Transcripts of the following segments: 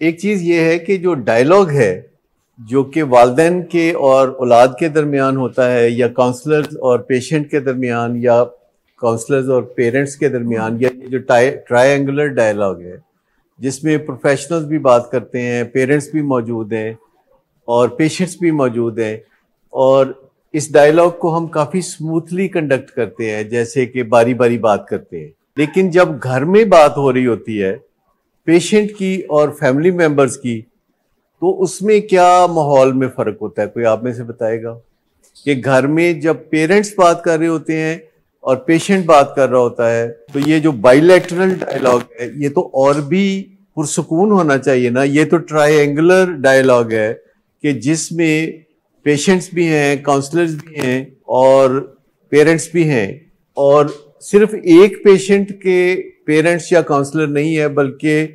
एक चीज़ ये है कि जो डायलॉग है जो कि वालिदैन के और औलाद के दरमियान होता है, या काउंसलर्स और पेशेंट के दरमियान, या काउंसलर्स और पेरेंट्स के दरमियान, या ये जो ट्रायंगुलर डायलॉग है जिसमें प्रोफेशनल्स भी बात करते हैं, पेरेंट्स भी मौजूद हैं और पेशेंट्स भी मौजूद हैं, और इस डायलॉग को हम काफ़ी स्मूथली कंडक्ट करते हैं, जैसे कि बारी बारी बात करते हैं। लेकिन जब घर में बात हो रही होती है पेशेंट की और फैमिली मेंबर्स की, तो उसमें क्या माहौल में फ़र्क होता है? कोई आप में से बताएगा कि घर में जब पेरेंट्स बात कर रहे होते हैं और पेशेंट बात कर रहा होता है, तो ये जो बाइलैटरल डायलॉग है ये तो और भी पुरसुकून होना चाहिए ना। ये तो ट्रायंगुलर डायलॉग है कि जिसमें पेशेंट्स भी हैं, काउंसलर्स भी हैं और पेरेंट्स भी हैं, और सिर्फ एक पेशेंट के पेरेंट्स या काउंसलर नहीं है, बल्कि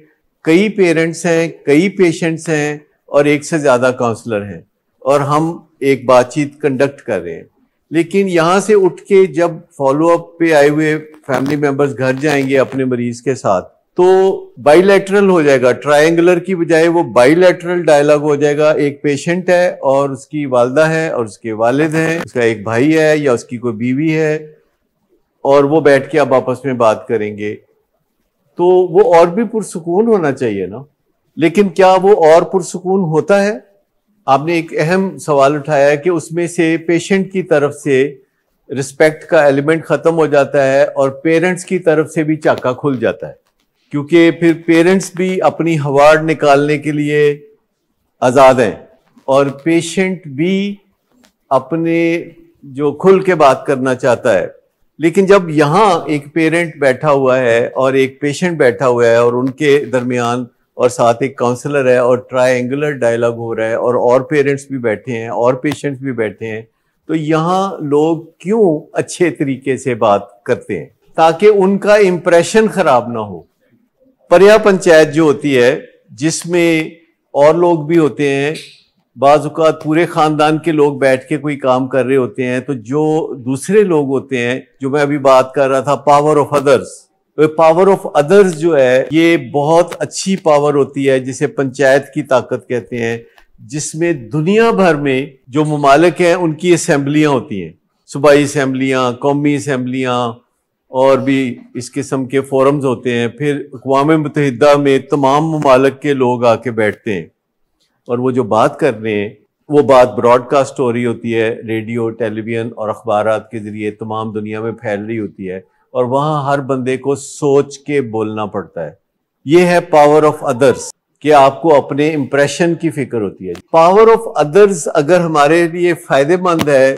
कई पेरेंट्स हैं, कई पेशेंट्स हैं और एक से ज़्यादा काउंसलर हैं, और हम एक बातचीत कंडक्ट कर रहे हैं। लेकिन यहाँ से उठ के जब फॉलोअप पे आए हुए फैमिली मेंबर्स घर जाएंगे अपने मरीज के साथ, तो बाइलैटरल हो जाएगा, ट्रायंगुलर की बजाय वो बाइलैटरल डायलॉग हो जाएगा। एक पेशेंट है और उसकी वालदा है और उसके वालिद हैं, उसका एक भाई है या उसकी कोई बीवी है, और वो बैठ के अब आपस में बात करेंगे, तो वो और भी पुरसुकून होना चाहिए ना। लेकिन क्या वो और पुरसुकून होता है? आपने एक अहम सवाल उठाया है कि उसमें से पेशेंट की तरफ से रिस्पेक्ट का एलिमेंट खत्म हो जाता है और पेरेंट्स की तरफ से भी चाका खुल जाता है, क्योंकि फिर पेरेंट्स भी अपनी हवाड़ निकालने के लिए आज़ाद हैं और पेशेंट भी अपने जो खुल के बात करना चाहता है। लेकिन जब यहाँ एक पेरेंट बैठा हुआ है और एक पेशेंट बैठा हुआ है और उनके दरमियान और साथ एक काउंसलर है और ट्रायंगुलर डायलॉग हो रहा है और पेरेंट्स भी बैठे हैं और पेशेंट्स भी बैठे हैं, तो यहाँ लोग क्यों अच्छे तरीके से बात करते हैं? ताकि उनका इंप्रेशन खराब ना हो। परिया पंचायत जो होती है जिसमें और लोग भी होते हैं, बाज़ औक़ात पूरे ख़ानदान के लोग बैठ के कोई काम कर रहे होते हैं, तो जो दूसरे लोग होते हैं, जो मैं अभी बात कर रहा था पावर ऑफ अदर्स, तो पावर ऑफ अदर्स जो है ये बहुत अच्छी पावर होती है जिसे पंचायत की ताकत कहते हैं, जिसमें दुनिया भर में जो ममालिक हैं उनकी असम्बलियाँ होती हैं, सूबाई असम्बलियाँ, कौमी असम्बलियाँ और भी इस किस्म के फोरम्स होते हैं। फिर अक़वाम मुत्तहिदा में तमाम ममालिक के लोग आके बैठते हैं और वो जो बात कर रहे हैं वो बात ब्रॉडकास्ट हो रही होती है, रेडियो, टेलीविज़न और अखबारात के ज़रिए तमाम दुनिया में फैल रही होती है, और वहाँ हर बंदे को सोच के बोलना पड़ता है। ये है पावर ऑफ अदर्स, कि आपको अपने इम्प्रेशन की फिक्र होती है। पावर ऑफ अदर्स अगर हमारे लिए फ़ायदेमंद है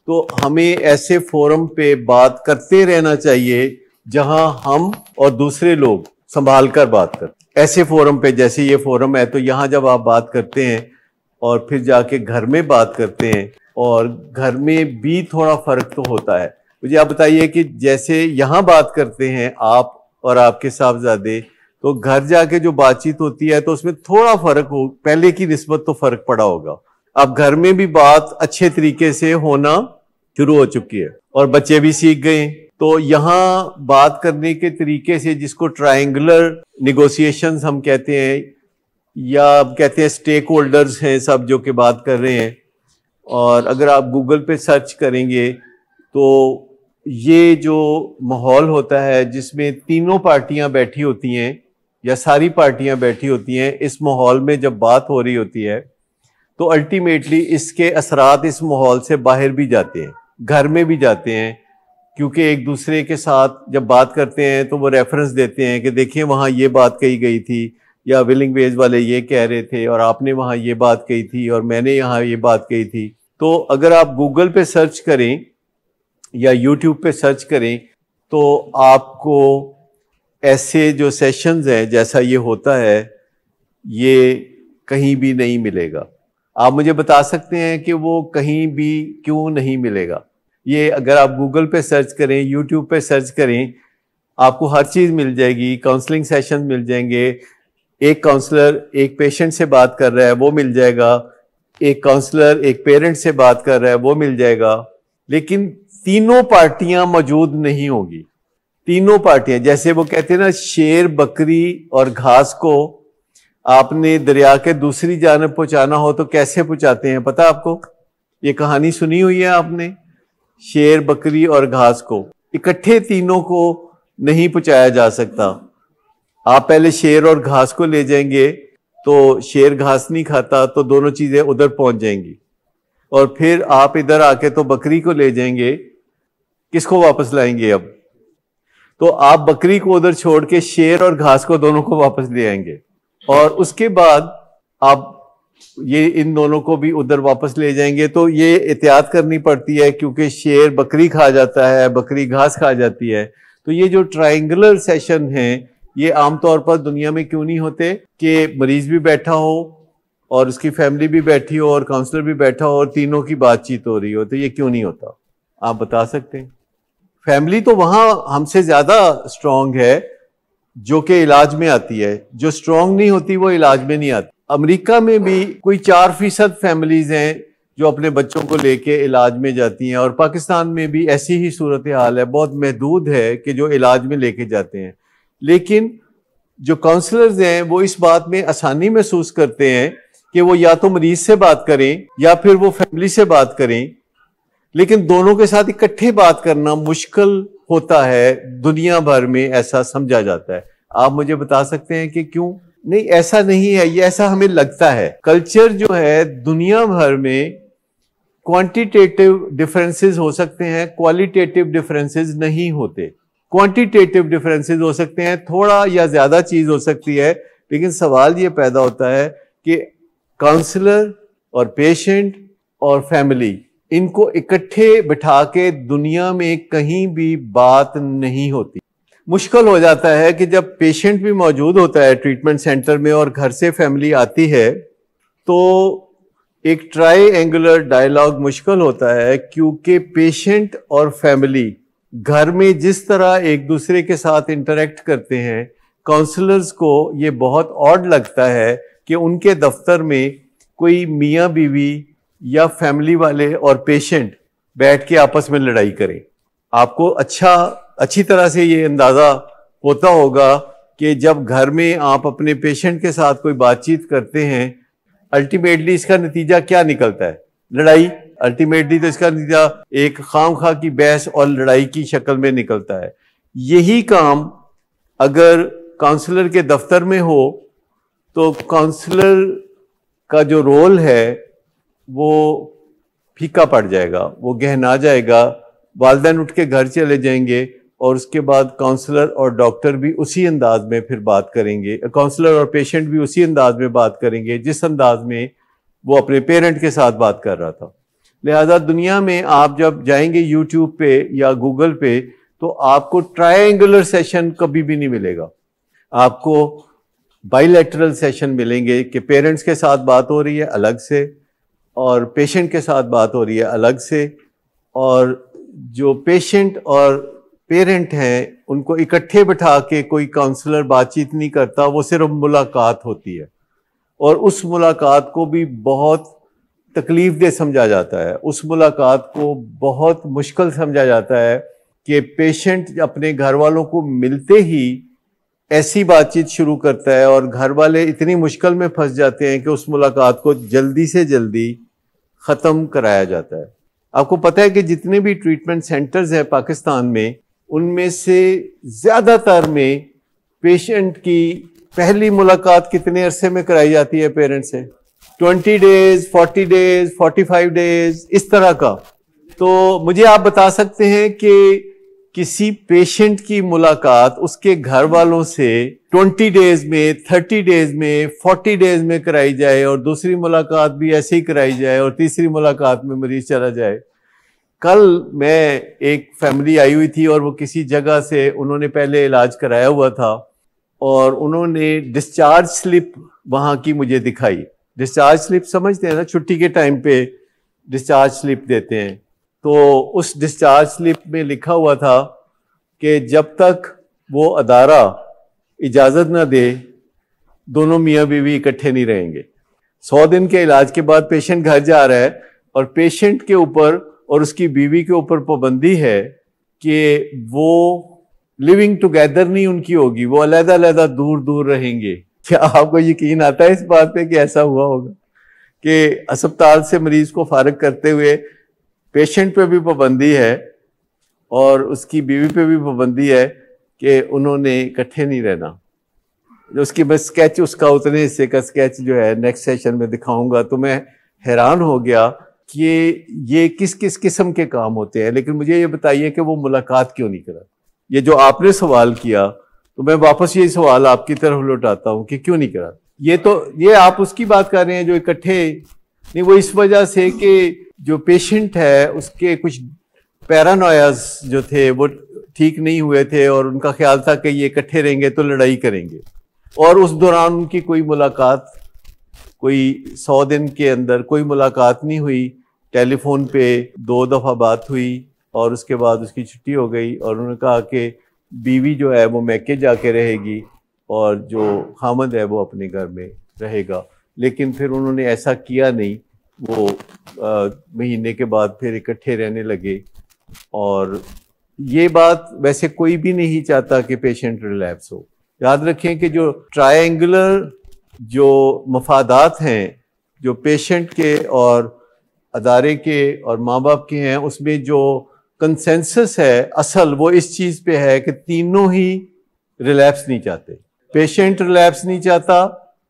तो हमें ऐसे फोरम पे बात करते रहना चाहिए जहां हम और दूसरे लोग संभाल कर बात करते। ऐसे फोरम पे, जैसे ये फोरम है, तो यहाँ जब आप बात करते हैं और फिर जाके घर में बात करते हैं, और घर में भी थोड़ा फ़र्क तो होता है। मुझे आप बताइए कि जैसे यहाँ बात करते हैं आप और आपके साहबजादे, तो घर जाके जो बातचीत होती है तो उसमें थोड़ा फ़र्क हो, पहले की निस्बत तो फ़र्क पड़ा होगा। अब घर में भी बात अच्छे तरीके से होना शुरू हो चुकी है और बच्चे भी सीख गए। तो यहाँ बात करने के तरीके से, जिसको ट्रायंगुलर निगोशिएशंस हम कहते हैं, या कहते हैं स्टेक होल्डर्स हैं सब जो कि बात कर रहे हैं, और अगर आप गूगल पे सर्च करेंगे तो ये जो माहौल होता है जिसमें तीनों पार्टियां बैठी होती हैं या सारी पार्टियां बैठी होती हैं, इस माहौल में जब बात हो रही होती है तो अल्टीमेटली इसके असरात इस माहौल से बाहर भी जाते हैं, घर में भी जाते हैं, क्योंकि एक दूसरे के साथ जब बात करते हैं तो वो रेफरेंस देते हैं कि देखिए वहाँ ये बात कही गई थी, या विलिंग वेज वाले ये कह रहे थे, और आपने वहाँ ये बात कही थी और मैंने यहाँ ये बात कही थी। तो अगर आप गूगल पे सर्च करें या यूट्यूब पे सर्च करें तो आपको ऐसे जो सेशंस हैं जैसा ये होता है ये कहीं भी नहीं मिलेगा। आप मुझे बता सकते हैं कि वो कहीं भी क्यों नहीं मिलेगा? ये अगर आप गूगल पे सर्च करें, यूट्यूब पे सर्च करें, आपको हर चीज़ मिल जाएगी। काउंसलिंग सेशन मिल जाएंगे, एक काउंसलर एक पेशेंट से बात कर रहा है वो मिल जाएगा, एक काउंसलर एक पेरेंट से बात कर रहा है वो मिल जाएगा। लेकिन तीनों पार्टियां मौजूद नहीं होगी। तीनों पार्टियां, जैसे वो कहते हैं ना, शेर बकरी और घास को आपने दरिया के दूसरी जानब पहुंचाना हो तो कैसे पहुंचाते हैं पता आपको? ये कहानी सुनी हुई है आपने? शेर, बकरी और घास को इकट्ठे तीनों को नहीं पहुंचाया जा सकता। आप पहले शेर और घास को ले जाएंगे तो शेर घास नहीं खाता, तो दोनों चीजें उधर पहुंच जाएंगी। और फिर आप इधर आके तो बकरी को ले जाएंगे, किसको वापस लाएंगे? अब तो आप बकरी को उधर छोड़ के शेर और घास को दोनों को वापस ले आएंगे, और उसके बाद आप ये इन दोनों को भी उधर वापस ले जाएंगे। तो ये एहतियात करनी पड़ती है क्योंकि शेर बकरी खा जाता है, बकरी घास खा जाती है। तो ये जो ट्रायंगुलर सेशन है ये आमतौर पर दुनिया में क्यों नहीं होते कि मरीज भी बैठा हो और उसकी फैमिली भी बैठी हो और काउंसलर भी बैठा हो और तीनों की बातचीत हो रही हो? तो ये क्यों नहीं होता, आप बता सकते हैं? फैमिली तो वहां हमसे ज्यादा स्ट्रांग है जो कि इलाज में आती है, जो स्ट्रांग नहीं होती वो इलाज में नहीं आती। अमेरिका में भी कोई 4% फैमिलीज हैं जो अपने बच्चों को लेके इलाज में जाती हैं, और पाकिस्तान में भी ऐसी ही सूरत हाल है, बहुत महदूद है कि जो इलाज में लेके जाते हैं। लेकिन जो काउंसलर्स हैं वो इस बात में आसानी महसूस करते हैं कि वो या तो मरीज से बात करें या फिर वो फैमिली से बात करें, लेकिन दोनों के साथ इकट्ठे बात करना मुश्किल होता है। दुनिया भर में ऐसा समझा जाता है। आप मुझे बता सकते हैं कि क्यों? नहीं, ऐसा नहीं है, ये ऐसा हमें लगता है। कल्चर जो है दुनिया भर में क्वांटिटेटिव डिफरेंसेस हो सकते हैं, क्वालिटेटिव डिफरेंसेस नहीं होते। क्वांटिटेटिव डिफरेंसेस हो सकते हैं, थोड़ा या ज्यादा चीज हो सकती है, लेकिन सवाल ये पैदा होता है कि काउंसलर और पेशेंट और फैमिली, इनको इकट्ठे बिठा के दुनिया में कहीं भी बात नहीं होती। मुश्किल हो जाता है कि जब पेशेंट भी मौजूद होता है ट्रीटमेंट सेंटर में और घर से फैमिली आती है, तो एक ट्रायंगुलर डायलॉग मुश्किल होता है, क्योंकि पेशेंट और फैमिली घर में जिस तरह एक दूसरे के साथ इंटरेक्ट करते हैं, काउंसलर्स को ये बहुत ऑड लगता है कि उनके दफ्तर में कोई मियाँ बीवी या फैमिली वाले और पेशेंट बैठ के आपस में लड़ाई करें। आपको अच्छी तरह से ये अंदाजा होता होगा कि जब घर में आप अपने पेशेंट के साथ कोई बातचीत करते हैं, अल्टीमेटली इसका नतीजा क्या निकलता है? लड़ाई। अल्टीमेटली तो इसका नतीजा एक खामखा की बहस और लड़ाई की शक्ल में निकलता है। यही काम अगर काउंसलर के दफ्तर में हो तो काउंसलर का जो रोल है वो फीका पड़ जाएगा, वो गहना जाएगा। वालिदैन उठ के घर चले जाएंगे और उसके बाद काउंसलर और डॉक्टर भी उसी अंदाज में फिर बात करेंगे, काउंसलर और पेशेंट भी उसी अंदाज में बात करेंगे जिस अंदाज में वो अपने पेरेंट के साथ बात कर रहा था। लिहाजा दुनिया में आप जब जाएंगे यूट्यूब पे या गूगल पे, तो आपको ट्रायंगुलर सेशन कभी भी नहीं मिलेगा। आपको बाइलैटरल सेशन मिलेंगे कि पेरेंट्स के साथ बात हो रही है अलग से और पेशेंट के साथ बात हो रही है अलग से, और जो पेशेंट और पेरेंट हैं उनको इकट्ठे बिठा के कोई काउंसलर बातचीत नहीं करता, वो सिर्फ मुलाकात होती है। और उस मुलाकात को भी बहुत तकलीफ दे समझा जाता है, उस मुलाकात को बहुत मुश्किल समझा जाता है कि पेशेंट अपने घर वालों को मिलते ही ऐसी बातचीत शुरू करता है और घर वाले इतनी मुश्किल में फंस जाते हैं कि उस मुलाकात को जल्दी से जल्दी ख़त्म कराया जाता है। आपको पता है कि जितने भी ट्रीटमेंट सेंटर्स हैं पाकिस्तान में, उनमें से ज़्यादातर में पेशेंट की पहली मुलाकात कितने अरसे में कराई जाती है पेरेंट्स से? 20 डेज, 40 डेज, 45 डेज, इस तरह का। तो मुझे आप बता सकते हैं कि किसी पेशेंट की मुलाकात उसके घर वालों से 20 डेज में, 30 डेज में, 40 डेज में कराई जाए और दूसरी मुलाकात भी ऐसे ही कराई जाए और तीसरी मुलाकात में मरीज चला जाए। कल मैं एक फैमिली आई हुई थी और वो किसी जगह से उन्होंने पहले इलाज कराया हुआ था और उन्होंने डिस्चार्ज स्लिप वहाँ की मुझे दिखाई। डिस्चार्ज स्लिप समझते हैं ना, छुट्टी के टाइम पे डिस्चार्ज स्लिप देते हैं। तो उस डिस्चार्ज स्लिप में लिखा हुआ था कि जब तक वो अदारा इजाज़त ना दे, दोनों मियाँ बीवी इकट्ठे नहीं रहेंगे। 100 दिन के इलाज के बाद पेशेंट घर जा रहा है और पेशेंट के ऊपर और उसकी बीवी के ऊपर पाबंदी है कि वो लिविंग टुगेदर नहीं उनकी होगी, वो अलग-अलग दूर दूर रहेंगे। क्या आपको यकीन आता है इस बात पे कि ऐसा हुआ होगा कि अस्पताल से मरीज को फारिग करते हुए पेशेंट पे भी पाबंदी है और उसकी बीवी पे भी पाबंदी है कि उन्होंने इकट्ठे नहीं रहना। उसकी बस स्केच, उसका उतने हिस्से का स्केच जो है नेक्स्ट सेशन में दिखाऊंगा। तो मैं हैरान हो गया कि ये किस किस किस्म के काम होते हैं। लेकिन मुझे ये बताइए कि वो मुलाकात क्यों नहीं करा। ये जो आपने सवाल किया, तो मैं वापस ये सवाल आपकी तरफ लौटाता हूँ कि क्यों नहीं करा। ये आप उसकी बात कर रहे हैं जो इकट्ठे नहीं, वो इस वजह से कि जो पेशेंट है उसके कुछ पैरानोयाज जो थे वो ठीक नहीं हुए थे और उनका ख्याल था कि ये इकट्ठे रहेंगे तो लड़ाई करेंगे, और उस दौरान उनकी कोई मुलाकात, कोई 100 दिन के अंदर कोई मुलाकात नहीं हुई। टेलीफोन पे 2 दफ़ा बात हुई और उसके बाद उसकी छुट्टी हो गई और उन्होंने कहा कि बीवी जो है वो मैके जाके रहेगी और जो खामद है वो अपने घर में रहेगा। लेकिन फिर उन्होंने ऐसा किया नहीं, वो महीने के बाद फिर इकट्ठे रहने लगे। और ये बात वैसे कोई भी नहीं चाहता कि पेशेंट रिलैप्स हो। याद रखें कि जो ट्रायंगुलर जो मफादात हैं, जो पेशेंट के और अदारे के और माँ बाप के हैं, उसमें जो कंसेंसस है असल वो इस चीज़ पे है कि तीनों ही रिलैप्स नहीं चाहते। पेशेंट रिलैप्स नहीं चाहता,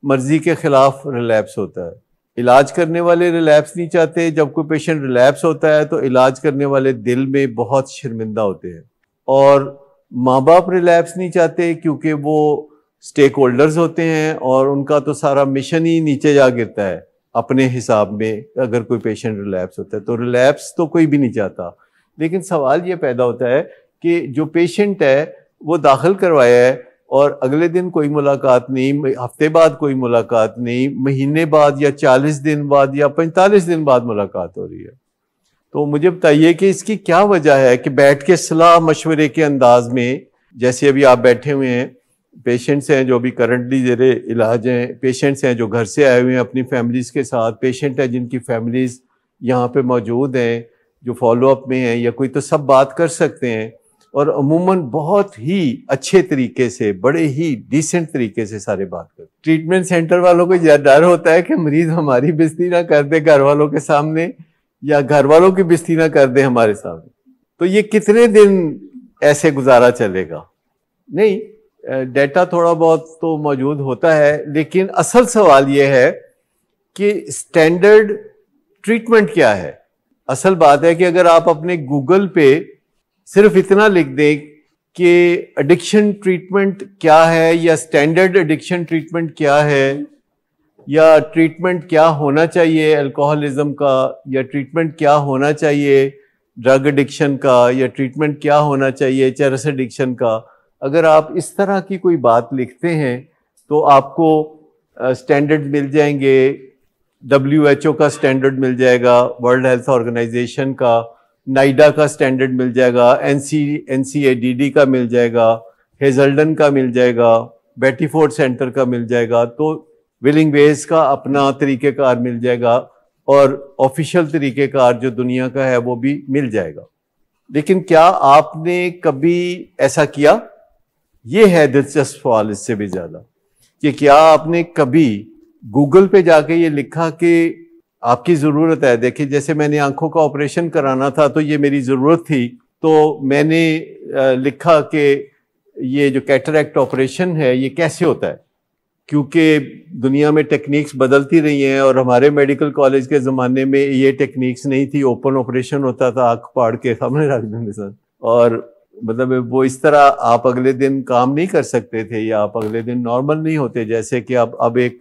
मर्जी के खिलाफ रिलैप्स होता है। इलाज करने वाले रिलैप्स नहीं चाहते। जब कोई पेशेंट रिलैप्स होता है तो इलाज करने वाले दिल में बहुत शर्मिंदा होते हैं। और माँ बाप रिलैप्स नहीं चाहते क्योंकि वो स्टेक होल्डर्स होते हैं और उनका तो सारा मिशन ही नीचे जा गिरता है अपने हिसाब में। अगर कोई पेशेंट रिलैप्स होता है तो रिलैप्स तो कोई भी नहीं चाहता। लेकिन सवाल ये पैदा होता है कि जो पेशेंट है वो दाखिल करवाया है और अगले दिन कोई मुलाकात नहीं, हफ्ते बाद कोई मुलाकात नहीं, महीने बाद या 40 दिन बाद या 45 दिन बाद मुलाकात हो रही है। तो मुझे बताइए कि इसकी क्या वजह है कि बैठ के सलाह मशवरे के अंदाज में, जैसे अभी आप बैठे हुए हैं, पेशेंट्स हैं जो भी करंटली जेरे इलाज हैं, पेशेंट्स हैं जो घर से आए हुए हैं अपनी फैमिलीज़ के साथ, पेशेंट हैं जिनकी फैमिलीज़ यहाँ पे मौजूद हैं जो फॉलोअप में हैं, या कोई तो सब बात कर सकते हैं और अमूमन बहुत ही अच्छे तरीके से, बड़े ही डिसेंट तरीके से सारे बात करते। ट्रीटमेंट सेंटर वालों को यह डर होता है कि मरीज हमारी बेइज्जती ना कर दे घर वालों के सामने या घर वालों की बेइज्जती ना कर दे हमारे सामने। तो ये कितने दिन ऐसे गुजारा चलेगा? नहीं, डेटा थोड़ा बहुत तो मौजूद होता है, लेकिन असल सवाल ये है कि स्टैंडर्ड ट्रीटमेंट क्या है। असल बात है कि अगर आप अपने गूगल पे सिर्फ इतना लिख दें कि एडिक्शन ट्रीटमेंट क्या है या स्टैंडर्ड एडिक्शन ट्रीटमेंट क्या है या ट्रीटमेंट क्या होना चाहिए अल्कोहलिज्म का, या ट्रीटमेंट क्या होना चाहिए ड्रग एडिक्शन का, या ट्रीटमेंट क्या होना चाहिए चरस एडिक्शन का, अगर आप इस तरह की कोई बात लिखते हैं तो आपको स्टैंडर्ड मिल जाएंगे। WHO का स्टैंडर्ड मिल जाएगा, वर्ल्ड हेल्थ ऑर्गेनाइजेशन का, नाइडा का स्टैंडर्ड मिल जाएगा, NCADD का मिल जाएगा, हेजल्डन का मिल जाएगा, बेटीफोर्ड सेंटर का मिल जाएगा, तो विलिंग वेज का अपना तरीक़ेकार मिल जाएगा और ऑफिशियल तरीक़ेकार जो दुनिया का है वो भी मिल जाएगा। लेकिन क्या आपने कभी ऐसा किया? ये है दिलचस्प सवाल इससे भी ज़्यादा, कि क्या आपने कभी गूगल पे जाके ये लिखा कि आपकी ज़रूरत है। देखिए, जैसे मैंने आंखों का ऑपरेशन कराना था तो ये मेरी ज़रूरत थी, तो मैंने लिखा कि ये जो कैटरैक्ट ऑपरेशन है ये कैसे होता है, क्योंकि दुनिया में टेक्निक्स बदलती रही हैं और हमारे मेडिकल कॉलेज के ज़माने में ये टेक्निक्स नहीं थी। ओपन ऑपरेशन होता था, आँख फाड़ के सामने रख देंगे सर, और मतलब वो इस तरह आप अगले दिन काम नहीं कर सकते थे या आप अगले दिन नॉर्मल नहीं होते। जैसे कि अब एक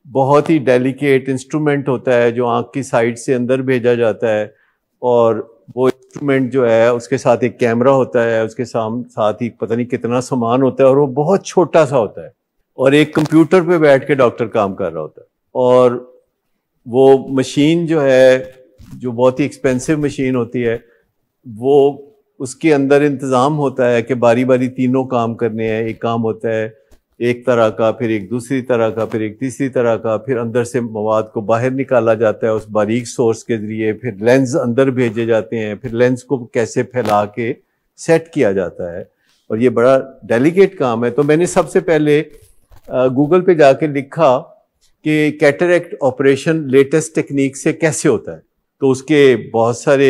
बहुत ही डेलिकेट इंस्ट्रूमेंट होता है जो आँख की साइड से अंदर भेजा जाता है, और वो इंस्ट्रूमेंट जो है उसके साथ एक कैमरा होता है, उसके साथ ही पता नहीं कितना सामान होता है, और वो बहुत छोटा सा होता है, और एक कंप्यूटर पे बैठ के डॉक्टर काम कर रहा होता है। और वो मशीन जो है, जो बहुत ही एक्सपेंसिव मशीन होती है, वो उसके अंदर इंतज़ाम होता है कि बारी बारी तीनों काम करने हैं। एक काम होता है एक तरह का, फिर एक दूसरी तरह का, फिर एक तीसरी तरह का, फिर अंदर से मवाद को बाहर निकाला जाता है उस बारीक सोर्स के ज़रिए, फिर लेंस अंदर भेजे जाते हैं, फिर लेंस को कैसे फैला के सेट किया जाता है, और ये बड़ा डेलिकेट काम है। तो मैंने सबसे पहले गूगल पे जाके लिखा कि कैटरेक्ट ऑपरेशन लेटेस्ट टेक्निक से कैसे होता है, तो उसके बहुत सारे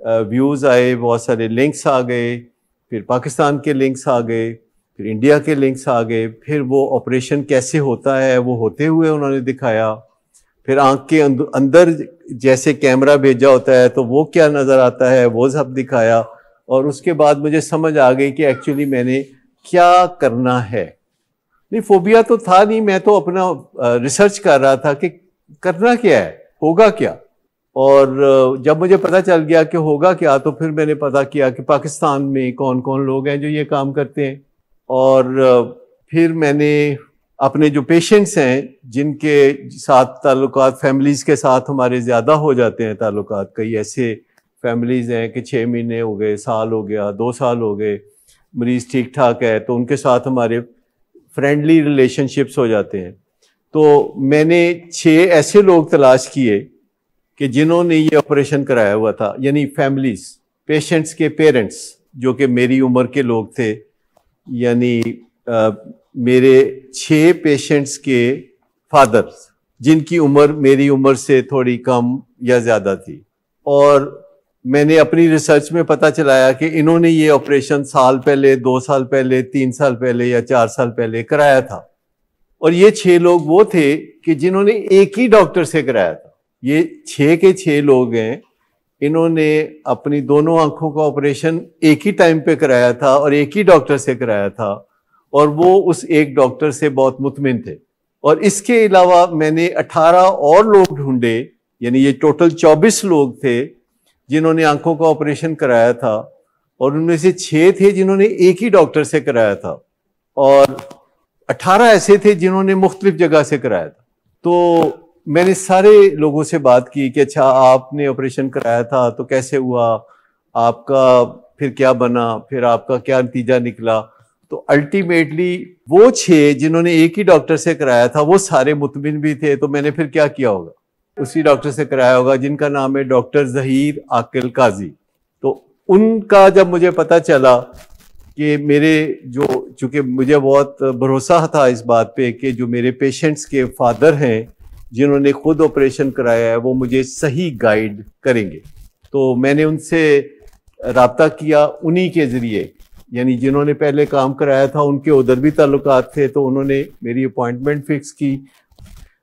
व्यूज़ आए, बहुत सारे लिंक्स आ गए, फिर पाकिस्तान के लिंक्स आ गए, फिर इंडिया के लिंक्स आ गए, फिर वो ऑपरेशन कैसे होता है वो होते हुए उन्होंने दिखाया, फिर आंख के अंदर जैसे कैमरा भेजा होता है तो वो क्या नज़र आता है वो सब दिखाया। और उसके बाद मुझे समझ आ गई कि एक्चुअली मैंने क्या करना है। नहीं, फोबिया तो था नहीं, मैं तो अपना रिसर्च कर रहा था कि करना क्या है, होगा क्या। और जब मुझे पता चल गया कि होगा क्या, तो फिर मैंने पता किया कि पाकिस्तान में कौन कौन लोग हैं जो ये काम करते हैं। और फिर मैंने अपने जो पेशेंट्स हैं जिनके साथ ताल्लुकात फैमिलीज़ के साथ हमारे ज़्यादा हो जाते हैं ताल्लुकात, कई ऐसे फैमिलीज़ हैं कि 6 महीने हो गए, साल हो गया, 2 साल हो गए, मरीज़ ठीक ठाक है, तो उनके साथ हमारे फ्रेंडली रिलेशनशिप्स हो जाते हैं। तो मैंने 6 ऐसे लोग तलाश किए कि जिन्होंने ये ऑपरेशन कराया हुआ था, यानी फैमिलीज़, पेशेंट्स के पेरेंट्स जो कि मेरी उम्र के लोग थे, यानी मेरे 6 पेशेंट्स के फादर्स जिनकी उम्र मेरी उम्र से थोड़ी कम या ज़्यादा थी। और मैंने अपनी रिसर्च में पता चलाया कि इन्होंने ये ऑपरेशन साल पहले, 2 साल पहले, 3 साल पहले या 4 साल पहले कराया था। और ये 6 लोग वो थे कि जिन्होंने एक ही डॉक्टर से कराया था। ये 6 के 6 लोग हैं, इन्होंने अपनी दोनों आंखों का ऑपरेशन एक ही टाइम पे कराया था और एक ही डॉक्टर से कराया था, और वो उस एक डॉक्टर से बहुत मुतमिन थे। और इसके अलावा मैंने 18 और लोग ढूंढे, यानी ये टोटल 24 लोग थे जिन्होंने आंखों का ऑपरेशन कराया था, और उनमें से 6 थे जिन्होंने एक ही डॉक्टर से कराया था, और 18 ऐसे थे जिन्होंने मुख्तलिफ जगह से कराया था। तो मैंने सारे लोगों से बात की कि अच्छा, आपने ऑपरेशन कराया था तो कैसे हुआ, आपका फिर क्या बना, फिर आपका क्या नतीजा निकला। तो अल्टीमेटली वो 6 जिन्होंने एक ही डॉक्टर से कराया था वो सारे मुतमिन भी थे। तो मैंने फिर क्या किया होगा, उसी डॉक्टर से कराया होगा जिनका नाम है डॉक्टर ज़हीर आकिल काजी। तो उनका जब मुझे पता चला कि मेरे जो, चूँकि मुझे बहुत भरोसा था इस बात पे कि जो मेरे पेशेंट्स के फादर हैं जिन्होंने खुद ऑपरेशन कराया है वो मुझे सही गाइड करेंगे, तो मैंने उनसे रब्ता किया उन्हीं के ज़रिए, यानी जिन्होंने पहले काम कराया था उनके उधर भी ताल्लुकात थे, तो उन्होंने मेरी अपॉइंटमेंट फिक्स की।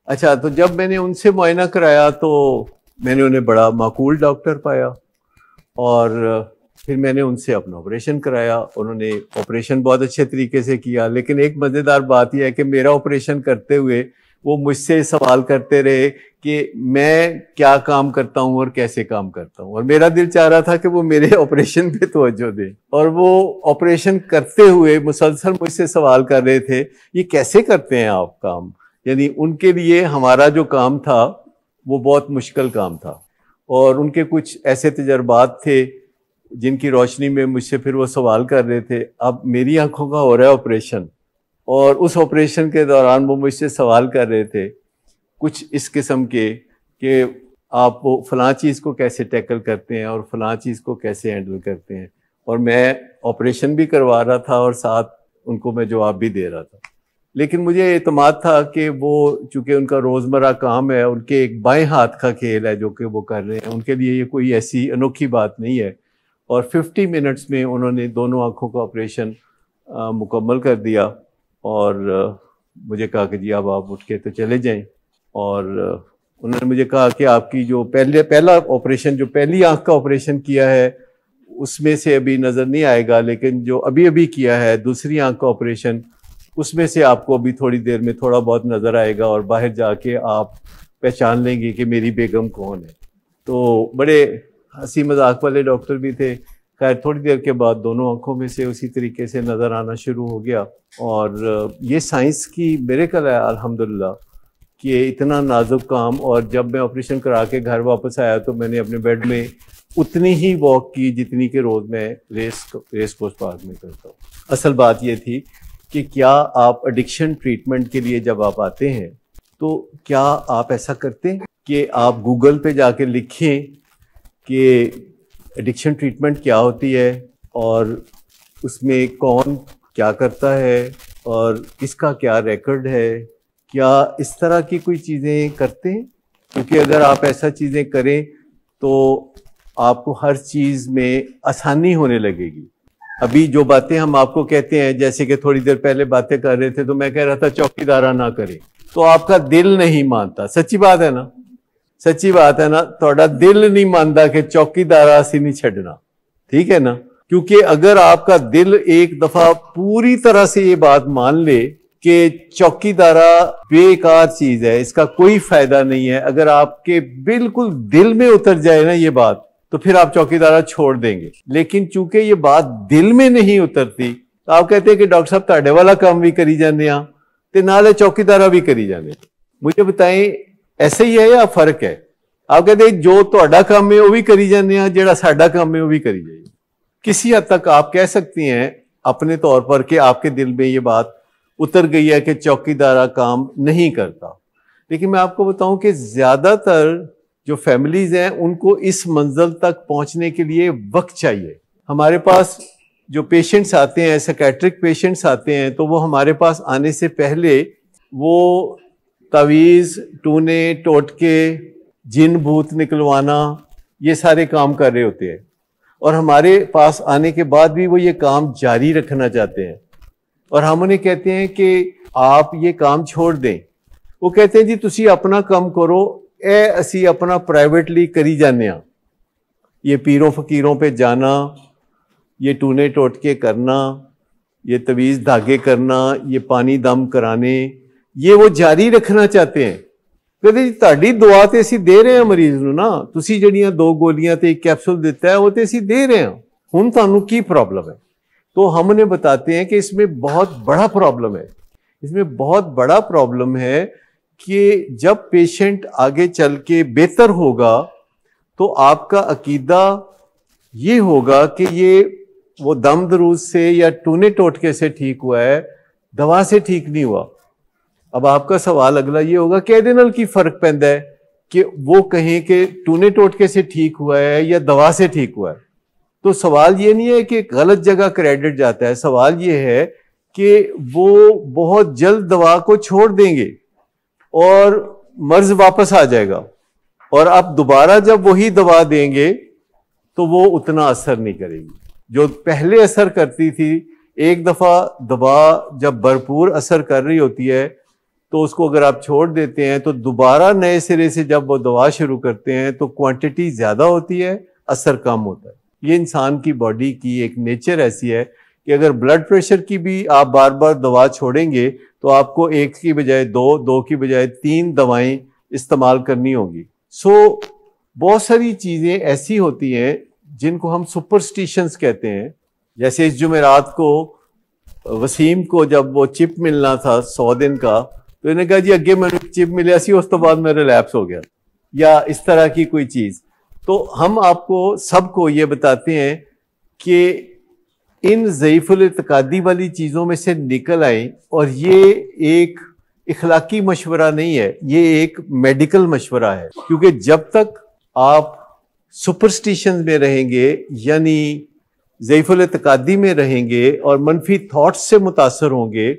अच्छा, तो जब मैंने उनसे मुआयना कराया तो मैंने उन्हें बड़ा माकूल डॉक्टर पाया, और फिर मैंने उनसे अपना ऑपरेशन कराया। उन्होंने ऑपरेशन बहुत अच्छे तरीके से किया, लेकिन एक मज़ेदार बात यह है कि मेरा ऑपरेशन करते हुए वो मुझसे सवाल करते रहे कि मैं क्या काम करता हूँ और कैसे काम करता हूँ, और मेरा दिल चाह रहा था कि वो मेरे ऑपरेशन पे तवज्जो दें। और वो ऑपरेशन करते हुए मुसलसल मुझसे सवाल कर रहे थे, ये कैसे करते हैं आप काम। यानी उनके लिए हमारा जो काम था वो बहुत मुश्किल काम था, और उनके कुछ ऐसे तजर्बात थे जिनकी रोशनी में मुझसे फिर वो सवाल कर रहे थे। अब मेरी आंखों का हो रहा है ऑपरेशन, और उस ऑपरेशन के दौरान वो मुझसे सवाल कर रहे थे कुछ इस किस्म के कि आप वो फ़लाँ चीज़ को कैसे टैकल करते हैं और फ़लाँ चीज़ को कैसे हैंडल करते हैं। और मैं ऑपरेशन भी करवा रहा था और साथ उनको मैं जवाब भी दे रहा था। लेकिन मुझे एतमाद था कि वो, चूँकि उनका रोज़मर्रा काम है, उनके एक बाएं हाथ का खेल है जो कि वो कर रहे हैं, उनके लिए ये कोई ऐसी अनोखी बात नहीं है। और 50 मिनट्स में उन्होंने दोनों आँखों का ऑपरेशन मुकम्मल कर दिया, और मुझे कहा कि जी अब आप उठ के तो चले जाएं। और उन्होंने मुझे कहा कि आपकी जो पहला ऑपरेशन, जो पहली आँख का ऑपरेशन किया है उसमें से अभी नज़र नहीं आएगा, लेकिन जो अभी अभी किया है दूसरी आँख का ऑपरेशन, उसमें से आपको अभी थोड़ी देर में थोड़ा बहुत नज़र आएगा, और बाहर जाके आप पहचान लेंगे कि मेरी बेगम कौन है। तो बड़े हंसी मजाक वाले डॉक्टर भी थे। खैर थोड़ी देर के बाद दोनों आंखों में से उसी तरीके से नज़र आना शुरू हो गया। और ये साइंस की मिरेकल है अल्हम्दुलिल्लाह कि इतना नाजुक काम। और जब मैं ऑपरेशन करा के घर वापस आया तो मैंने अपने बेड में उतनी ही वॉक की जितनी कि रोज़ मैं रेस कोर्स पार्क में करता हूँ। असल बात ये थी कि क्या आप एडिक्शन ट्रीटमेंट के लिए जब आप आते हैं तो क्या आप ऐसा करते हैं कि आप गूगल पे जाके लिखें कि एडिक्शन ट्रीटमेंट क्या होती है और उसमें कौन क्या करता है और इसका क्या रिकॉर्ड है, क्या इस तरह की कोई चीज़ें करते हैं? क्योंकि अगर आप ऐसा चीज़ें करें तो आपको हर चीज़ में आसानी होने लगेगी। अभी जो बातें हम आपको कहते हैं, जैसे कि थोड़ी देर पहले बातें कर रहे थे तो मैं कह रहा था चौकीदारा ना करें, तो आपका दिल नहीं मानता। सच्ची बात है ना, सच्ची बात है ना, थोड़ा दिल नहीं मानता कि चौकीदारा से नहीं छड़ना, ठीक है ना। क्योंकि अगर आपका दिल एक दफा पूरी तरह से ये बात मान ले कि चौकीदारा बेकार चीज है, इसका कोई फायदा नहीं है, अगर आपके बिल्कुल दिल में उतर जाए ना ये बात, तो फिर आप चौकीदारा छोड़ देंगे। लेकिन चूंकि ये बात दिल में नहीं उतरती तो आप कहते हैं कि डॉक्टर साहब ताड़े वाला काम भी करी जाने आ ते नाले चौकीदारा भी करी जाने। मुझे बताएं ऐसे ही है या फर्क है? आप कहते हैं जो ਤੁਹਾਡਾ काम है वो भी करी जाने आ, जेड़ा साडा काम है वो भी करी जाइए। किसी हद तक आप कह सकती हैं अपने तौर पर कि आपके दिल में ये बात उतर गई है कि चौकीदारा काम नहीं करता। लेकिन मैं आपको बताऊं कि ज्यादातर जो फैमिलीज हैं उनको इस मंजिल तक पहुंचने के लिए वक्त चाहिए। हमारे पास जो पेशेंट्स आते हैं, साइकियाट्रिक पेशेंट्स आते हैं, तो वो हमारे पास आने से पहले वो तावीज़, टूने, टोटके, जिन भूत निकलवाना, ये सारे काम कर रहे होते हैं। और हमारे पास आने के बाद भी वो ये काम जारी रखना चाहते हैं और हम उन्हें कहते हैं कि आप ये काम छोड़ दें। वो कहते हैं जी तुसी अपना काम करो, ए असी अपना प्राइवेटली करी जाने आ। ये पीरों फकीरों पे जाना, ये टूने टोटके करना, ये तवीज़ धागे करना, ये पानी दम कराने, ये वो जारी रखना चाहते हैं। कहते जी ताड़ी दुआ ते असी दे रहे हैं मरीज नूं ना, तुसी जड़ियां 2 गोलियां ते 1 कैप्सूल दिता है वो ते असी दे रहे हैं, हुण तुहानूं की प्रॉब्लम है? तो हम उन्हें बताते हैं कि इसमें बहुत बड़ा प्रॉब्लम है। इसमें बहुत बड़ा प्रॉब्लम है कि जब पेशेंट आगे चल के बेहतर होगा तो आपका अकीदा ये होगा कि ये वो दम दरूद से या टूने टोटके से ठीक हुआ है, दवा से ठीक नहीं हुआ। अब आपका सवाल अगला ये होगा कि ਇਹਦੇ ਨਾਲ ਕੀ फर्क पैंदा है कि वो कहें कि टूने टोटके से ठीक हुआ है या दवा से ठीक हुआ है। तो सवाल ये नहीं है कि गलत जगह क्रेडिट जाता है, सवाल ये है कि वो बहुत जल्द दवा को छोड़ देंगे और मर्ज वापस आ जाएगा और आप दोबारा जब वही दवा देंगे तो वो उतना असर नहीं करेगी जो पहले असर करती थी। एक दफा दवा जब भरपूर असर कर रही होती है तो उसको अगर आप छोड़ देते हैं तो दोबारा नए सिरे से जब वो दवा शुरू करते हैं तो क्वांटिटी ज्यादा होती है, असर कम होता है। ये इंसान की बॉडी की एक नेचर ऐसी है कि अगर ब्लड प्रेशर की भी आप बार बार दवा छोड़ेंगे तो आपको 1 की बजाय 2 की बजाय 3 दवाएं इस्तेमाल करनी होगी। सो बहुत सारी चीजें ऐसी होती हैं जिनको हम सुपरस्टिशंस कहते हैं। जैसे इस जुमेरात को वसीम को जब वो चिप मिलना था 100 दिन का, तो इन्हें कहा जी अगे मैंने चिप मिले सी, उस तो बाद मेरा रिलैप्स हो गया, या इस तरह की कोई चीज। तो हम आपको सबको ये बताते हैं कि इन ज़ईफ़ुल इत्क़ादी वाली चीज़ों में से निकल आए। और ये एक इखलाकी मशवरा नहीं है, ये एक मेडिकल मशवरा है। क्योंकि जब तक आप सुपरस्टिशन में रहेंगे यानी ज़ईफ़ुल इत्क़ादी में रहेंगे और मनफी थॉट्स से मुतासर होंगे,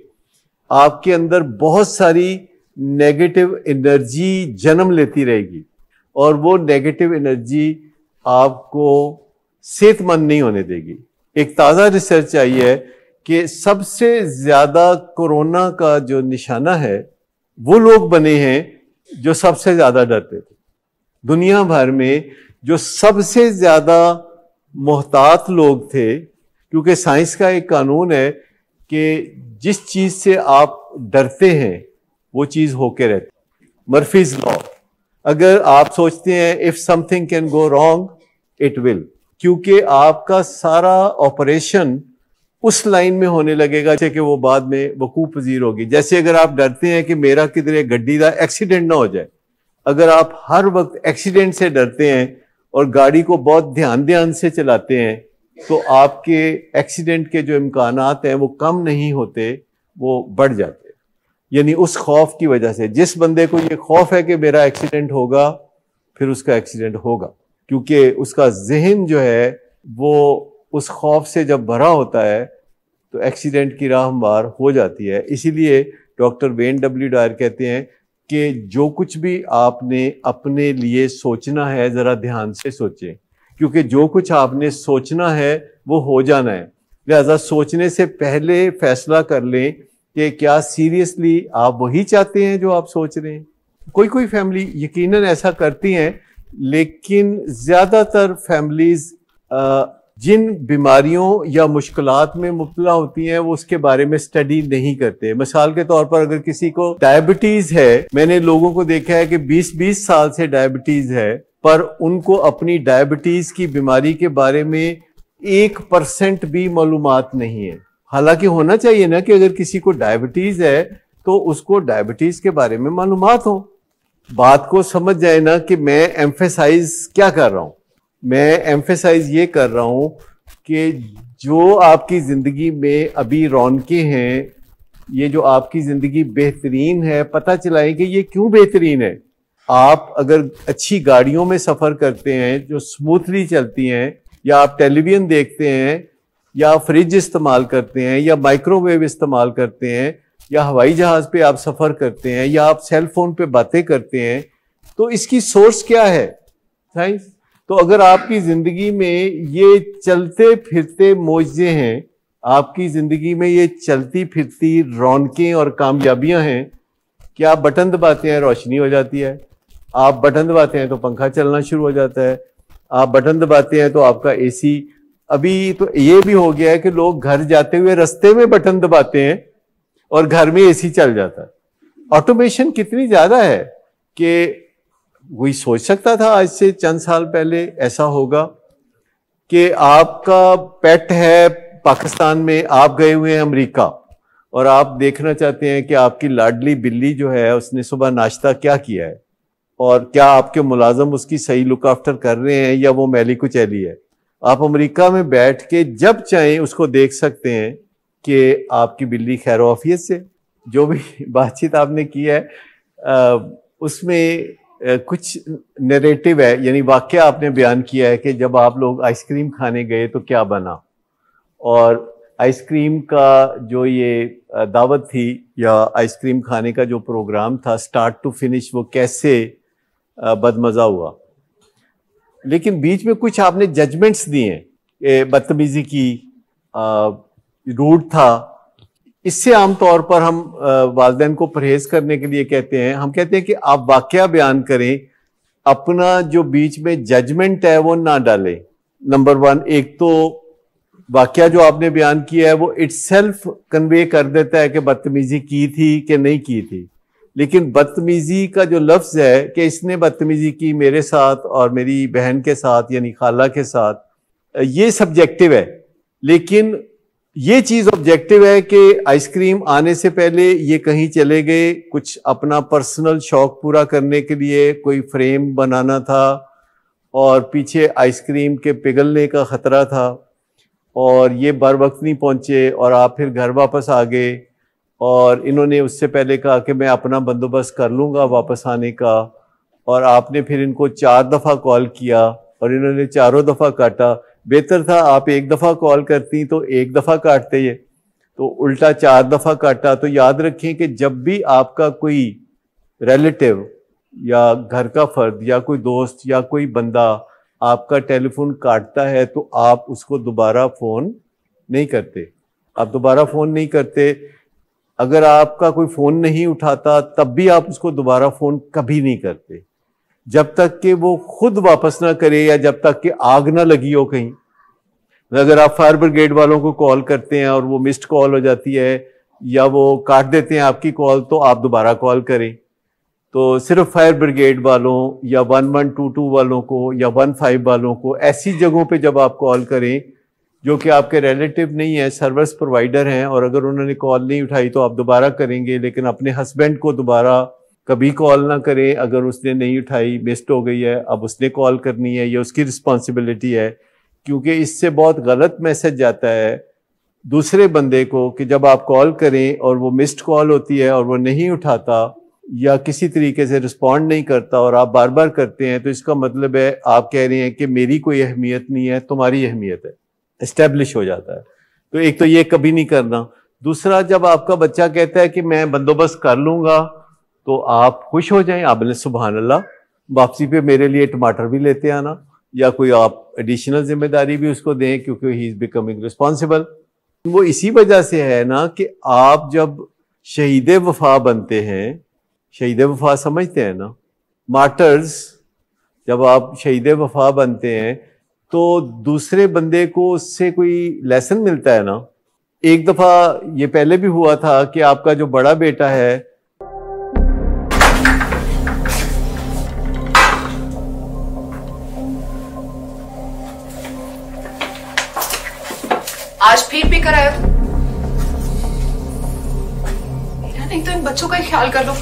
आपके अंदर बहुत सारी नेगेटिव एनर्जी जन्म लेती रहेगी और वो नेगेटिव एनर्जी आपको सेहतमंद नहीं होने देगी। एक ताज़ा रिसर्च आई है कि सबसे ज़्यादा कोरोना का जो निशाना है वो लोग बने हैं जो सबसे ज़्यादा डरते थे। दुनिया भर में जो सबसे ज़्यादा मोहतात लोग थे, क्योंकि साइंस का एक कानून है कि जिस चीज़ से आप डरते हैं वो चीज़ होके रहती। मर्फीज लॉ, अगर आप सोचते हैं if something can go wrong it will, क्योंकि आपका सारा ऑपरेशन उस लाइन में होने लगेगा कि वो बाद में वकूफ़ पजीर होगी। जैसे अगर आप डरते हैं कि मेरा किधरे गड्डी का एक्सीडेंट ना हो जाए, अगर आप हर वक्त एक्सीडेंट से डरते हैं और गाड़ी को बहुत ध्यान से चलाते हैं तो आपके एक्सीडेंट के जो इम्कानात हैं वो कम नहीं होते, वो बढ़ जाते हैं। यानी उस खौफ की वजह से, जिस बंदे को ये खौफ है कि मेरा एक्सीडेंट होगा, फिर उसका एक्सीडेंट होगा, क्योंकि उसका जहन जो है वो उस खौफ से जब भरा होता है तो एक्सीडेंट की राह हमवार हो जाती है। इसीलिए डॉक्टर वेन डब्ल्यू डायर कहते हैं कि जो कुछ भी आपने अपने लिए सोचना है ज़रा ध्यान से सोचें, क्योंकि जो कुछ आपने सोचना है वो हो जाना है। लिहाजा सोचने से पहले फैसला कर लें कि क्या सीरियसली आप वही चाहते हैं जो आप सोच रहे हैं। कोई कोई फैमिली यकीनन ऐसा करती हैं, लेकिन ज़्यादातर फैमिलीज़ जिन बीमारियों या मुश्किलात में मुब्तला होती हैं वो उसके बारे में स्टडी नहीं करते। मिसाल के तौर पर अगर किसी को डायबिटीज़ है, मैंने लोगों को देखा है कि 20-20 साल से डायबिटीज़ है, पर उनको अपनी डायबिटीज़ की बीमारी के बारे में 1% भी मालूमात नहीं है। हालांकि होना चाहिए ना कि अगर किसी को डायबिटीज़ है तो उसको डायबिटीज़ के बारे में मालूमात हो, बात को समझ जाए ना कि मैं एम्फेसाइज क्या कर रहा हूँ। मैं एम्फेसाइज ये कर रहा हूँ कि जो आपकी ज़िंदगी में अभी रौनकें हैं, ये जो आपकी ज़िंदगी बेहतरीन है, पता चलाएं कि ये क्यों बेहतरीन है। आप अगर अच्छी गाड़ियों में सफ़र करते हैं जो स्मूथली चलती हैं, या आप टेलीविज़न देखते हैं, या फ्रिज इस्तेमाल करते हैं, या माइक्रोवेव इस्तेमाल करते हैं, या हवाई जहाज़ पे आप सफ़र करते हैं, या आप सेल फोन पे बातें करते हैं, तो इसकी सोर्स क्या है? साइंस। तो अगर आपकी ज़िंदगी में ये चलते फिरते मोज़े हैं, आपकी ज़िंदगी में ये चलती फिरती रौनकें और कामयाबियां हैं कि आप बटन दबाते हैं रोशनी हो जाती है, आप बटन दबाते हैं तो पंखा चलना शुरू हो जाता है, आप बटन दबाते हैं तो आपका एसी। अभी तो ये भी हो गया है कि लोग घर जाते हुए रास्ते में बटन दबाते हैं और घर में एसी चल जाता है। ऑटोमेशन कितनी ज़्यादा है कि कोई सोच सकता था आज से चंद साल पहले ऐसा होगा कि आपका पेट है पाकिस्तान में, आप गए हुए हैं अमेरिका और आप देखना चाहते हैं कि आपकी लाडली बिल्ली जो है उसने सुबह नाश्ता क्या किया है और क्या आपके मुलाजम उसकी सही लुक आफ्टर कर रहे हैं या वो मैली कुचैली है। आप अमेरिका में बैठ के जब चाहें उसको देख सकते हैं कि आपकी बिल्ली खैर आफियत से। जो भी बातचीत आपने की है उसमें कुछ नैरेटिव है, यानी वाकया आपने बयान किया है कि जब आप लोग आइसक्रीम खाने गए तो क्या बना, और आइसक्रीम का जो ये दावत थी या आइसक्रीम खाने का जो प्रोग्राम था स्टार्ट टू फिनिश, वो कैसे बदमज़ा हुआ। लेकिन बीच में कुछ आपने जजमेंट्स दिए, बदतमीजी की, रूड था। इससे आमतौर पर हम वालिदैन को परहेज करने के लिए कहते हैं, हम कहते हैं कि आप वाकया बयान करें, अपना जो बीच में जजमेंट है वो ना डालें। नंबर 1, एक तो वाकया जो आपने बयान किया है वो इटसेल्फ कन्वे कर देता है कि बदतमीजी की थी कि नहीं की थी, लेकिन बदतमीजी का जो लफ्ज़ है कि इसने बदतमीजी की मेरे साथ और मेरी बहन के साथ यानी खाला के साथ, ये सब्जेक्टिव है। लेकिन ये चीज़ ऑब्जेक्टिव है कि आइसक्रीम आने से पहले ये कहीं चले गए, कुछ अपना पर्सनल शौक पूरा करने के लिए कोई फ्रेम बनाना था और पीछे आइसक्रीम के पिघलने का ख़तरा था और ये बर वक्त नहीं पहुँचे और आप फिर घर वापस आ गए और इन्होंने उससे पहले कहा कि मैं अपना बंदोबस्त कर लूँगा वापस आने का, और आपने फिर इनको 4 दफ़ा कॉल किया और इन्होंने चारों दफ़ा काटा। बेहतर था आप 1 दफ़ा कॉल करती तो 1 दफ़ा काटते, ये तो उल्टा 4 दफ़ा काटा। तो याद रखें कि जब भी आपका कोई रिलेटिव या घर का फर्द या कोई दोस्त या कोई बंदा आपका टेलीफोन काटता है तो आप उसको दोबारा फ़ोन नहीं करते, आप दोबारा फ़ोन नहीं करते। अगर आपका कोई फ़ोन नहीं उठाता तब भी आप उसको दोबारा फ़ोन कभी नहीं करते जब तक कि वो खुद वापस ना करे या जब तक कि आग ना लगी हो कहीं। अगर आप फायर ब्रिगेड वालों को कॉल करते हैं और वो मिस्ड कॉल हो जाती है या वो काट देते हैं आपकी कॉल, तो आप दोबारा कॉल करें। तो सिर्फ फायर ब्रिगेड वालों या 1122 वालों को या 15 वालों को, ऐसी जगहों पे जब आप कॉल करें जो कि आपके रिलेटिव नहीं है, सर्विस प्रोवाइडर हैं, और अगर उन्होंने कॉल नहीं उठाई तो आप दोबारा करेंगे। लेकिन अपने हस्बैंड को दोबारा कभी कॉल ना करें, अगर उसने नहीं उठाई, मिस्ड हो गई है, अब उसने कॉल करनी है, ये उसकी रिस्पॉन्सिबिलिटी है, क्योंकि इससे बहुत गलत मैसेज जाता है दूसरे बंदे को कि जब आप कॉल करें और वो मिस्ड कॉल होती है और वो नहीं उठाता या किसी तरीके से रिस्पॉन्ड नहीं करता और आप बार बार करते हैं, तो इसका मतलब है आप कह रहे हैं कि मेरी कोई अहमियत नहीं है, तुम्हारी अहमियत है, इस्टेब्लिश हो जाता है। तो एक तो ये कभी नहीं करना। दूसरा, जब आपका बच्चा कहता है कि मैं बंदोबस्त कर लूंगा, तो आप खुश हो जाएं, आप बोले सुभान अल्लाह, वापसी पे मेरे लिए टमाटर भी लेते आना, या कोई आप एडिशनल जिम्मेदारी भी उसको दें, क्योंकि ही इज बिकमिंग रिस्पॉन्सिबल। वो इसी वजह से है ना कि आप जब शहीद वफा बनते हैं, शहीद वफा समझते हैं ना, मार्टर्स, जब आप शहीद वफा बनते हैं तो दूसरे बंदे को उससे कोई लेसन मिलता है ना। एक दफा ये पहले भी हुआ था कि आपका जो बड़ा बेटा है, आज फिर भी कराया तो मेरा नहीं तो इन बच्चों का ही ख्याल कर लो।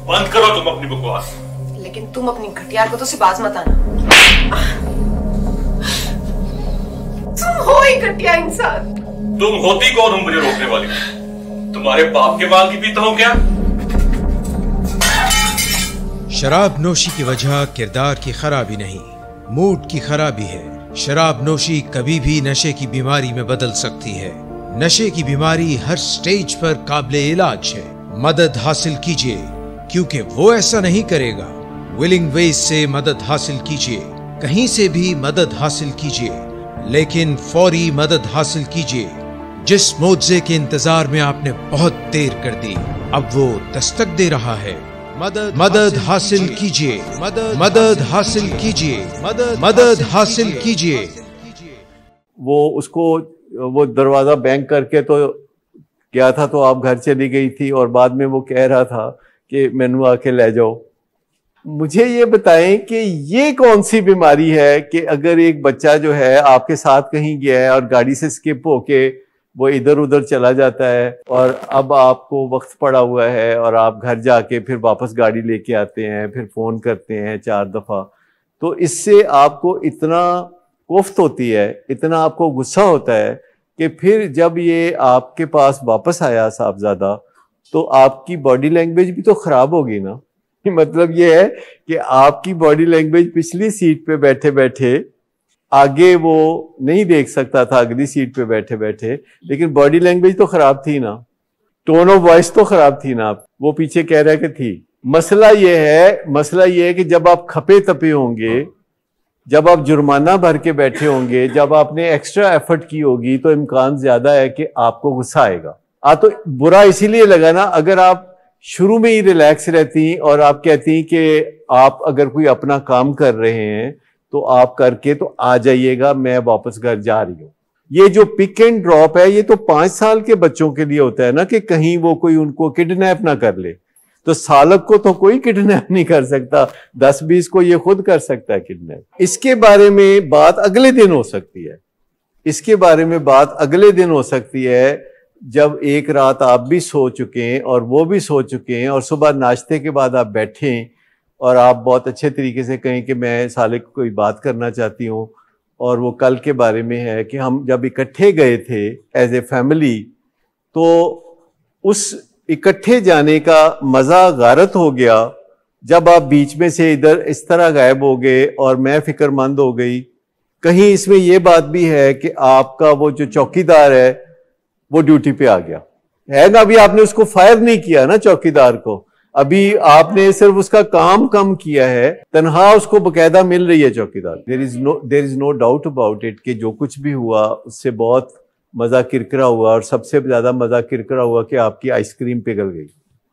बंद करो तुम अपनी बकवास। लेकिन तुम अपनी घटिया को तो से बाज मत आना। तुम हो ही घटिया इंसान। तुम होती कौन हो मुझे रोकने वाली? तुम्हारे बाप के माल की पीता हूं क्या? शराब नोशी की वजह किरदार की खराबी नहीं, मूड की खराबी है। शराब नोशी कभी भी नशे की बीमारी में बदल सकती है। नशे की बीमारी हर स्टेज पर काबिले इलाज है। मदद हासिल कीजिए, क्योंकि वो ऐसा नहीं करेगा। विलिंग वेज से मदद हासिल कीजिए, कहीं से भी मदद हासिल कीजिए, लेकिन फौरी मदद हासिल कीजिए। जिस मुआवजे के इंतजार में आपने बहुत देर कर दी, अब वो दस्तक दे रहा है। मदद हासिल कीजिए, मदद हासिल कीजिए, मदद हासिल कीजिए। वो उसको वो दरवाजा बैंग करके तो गया था, तो आप घर चली गई थी, और बाद में वो कह रहा था कि मैनू आके ले जाओ। मुझे ये बताएं कि ये कौन सी बीमारी है कि अगर एक बच्चा जो है आपके साथ कहीं गया है और गाड़ी से स्किप होके वो इधर उधर चला जाता है, और अब आपको वक्त पड़ा हुआ है और आप घर जाके फिर वापस गाड़ी लेके आते हैं, फिर फोन करते हैं 4 दफा, तो इससे आपको इतना कोफ्त होती है, इतना आपको गुस्सा होता है कि फिर जब ये आपके पास वापस आया साहबजादा, तो आपकी बॉडी लैंग्वेज भी तो खराब होगी ना। मतलब ये है कि आपकी बॉडी लैंग्वेज पिछली सीट पे बैठे बैठे, आगे वो नहीं देख सकता था अगली सीट पे बैठे बैठे, लेकिन बॉडी लैंग्वेज तो खराब थी ना, टोन ऑफ वॉइस तो खराब थी ना। वो पीछे कह रहा है कि थी। मसला ये है कि जब आप खपे तपे होंगे, जब आप जुर्माना भर के बैठे होंगे, जब आपने एक्स्ट्रा एफर्ट की होगी, तो इम्कान ज्यादा है कि आपको गुस्सा आएगा। तो बुरा इसीलिए लगा ना, अगर आप शुरू में ही रिलैक्स रहती और आप कहती कि आप अगर कोई अपना काम कर रहे हैं तो आप करके तो आ जाइएगा, मैं वापस घर जा रही हूँ। ये जो पिक एंड ड्रॉप है, ये तो 5 साल के बच्चों के लिए होता है ना, कि कहीं वो कोई उनको किडनैप ना कर ले। तो सालक को तो कोई किडनैप नहीं कर सकता, 10-20 को ये खुद कर सकता है किडनैप। इसके बारे में बात अगले दिन हो सकती है, इसके बारे में बात अगले दिन हो सकती है, जब एक रात आप भी सो चुके हैं और वो भी सो चुके हैं, और सुबह नाश्ते के बाद आप बैठें और आप बहुत अच्छे तरीके से कहें कि मैं सालिक को कोई बात करना चाहती हूँ, और वो कल के बारे में है कि हम जब इकट्ठे गए थे एज ए फैमिली, तो उस इकट्ठे जाने का मज़ा गारत हो गया जब आप बीच में से इधर इस तरह गायब हो गए और मैं फिक्रमंद हो गई। कहीं इसमें यह बात भी है कि आपका वो जो चौकीदार है वो ड्यूटी पे आ गया है ना। अभी आपने उसको फायर नहीं किया ना चौकीदार को, अभी आपने सिर्फ उसका काम कम किया है, तनहा उसको बकायदा मिल रही है चौकीदार। There is no doubt about it कि जो कुछ भी हुआ उससे बहुत मजा किरकिरा हुआ, और सबसे ज्यादा मजा किरकिरा हुआ कि आपकी आइसक्रीम पिघल गई।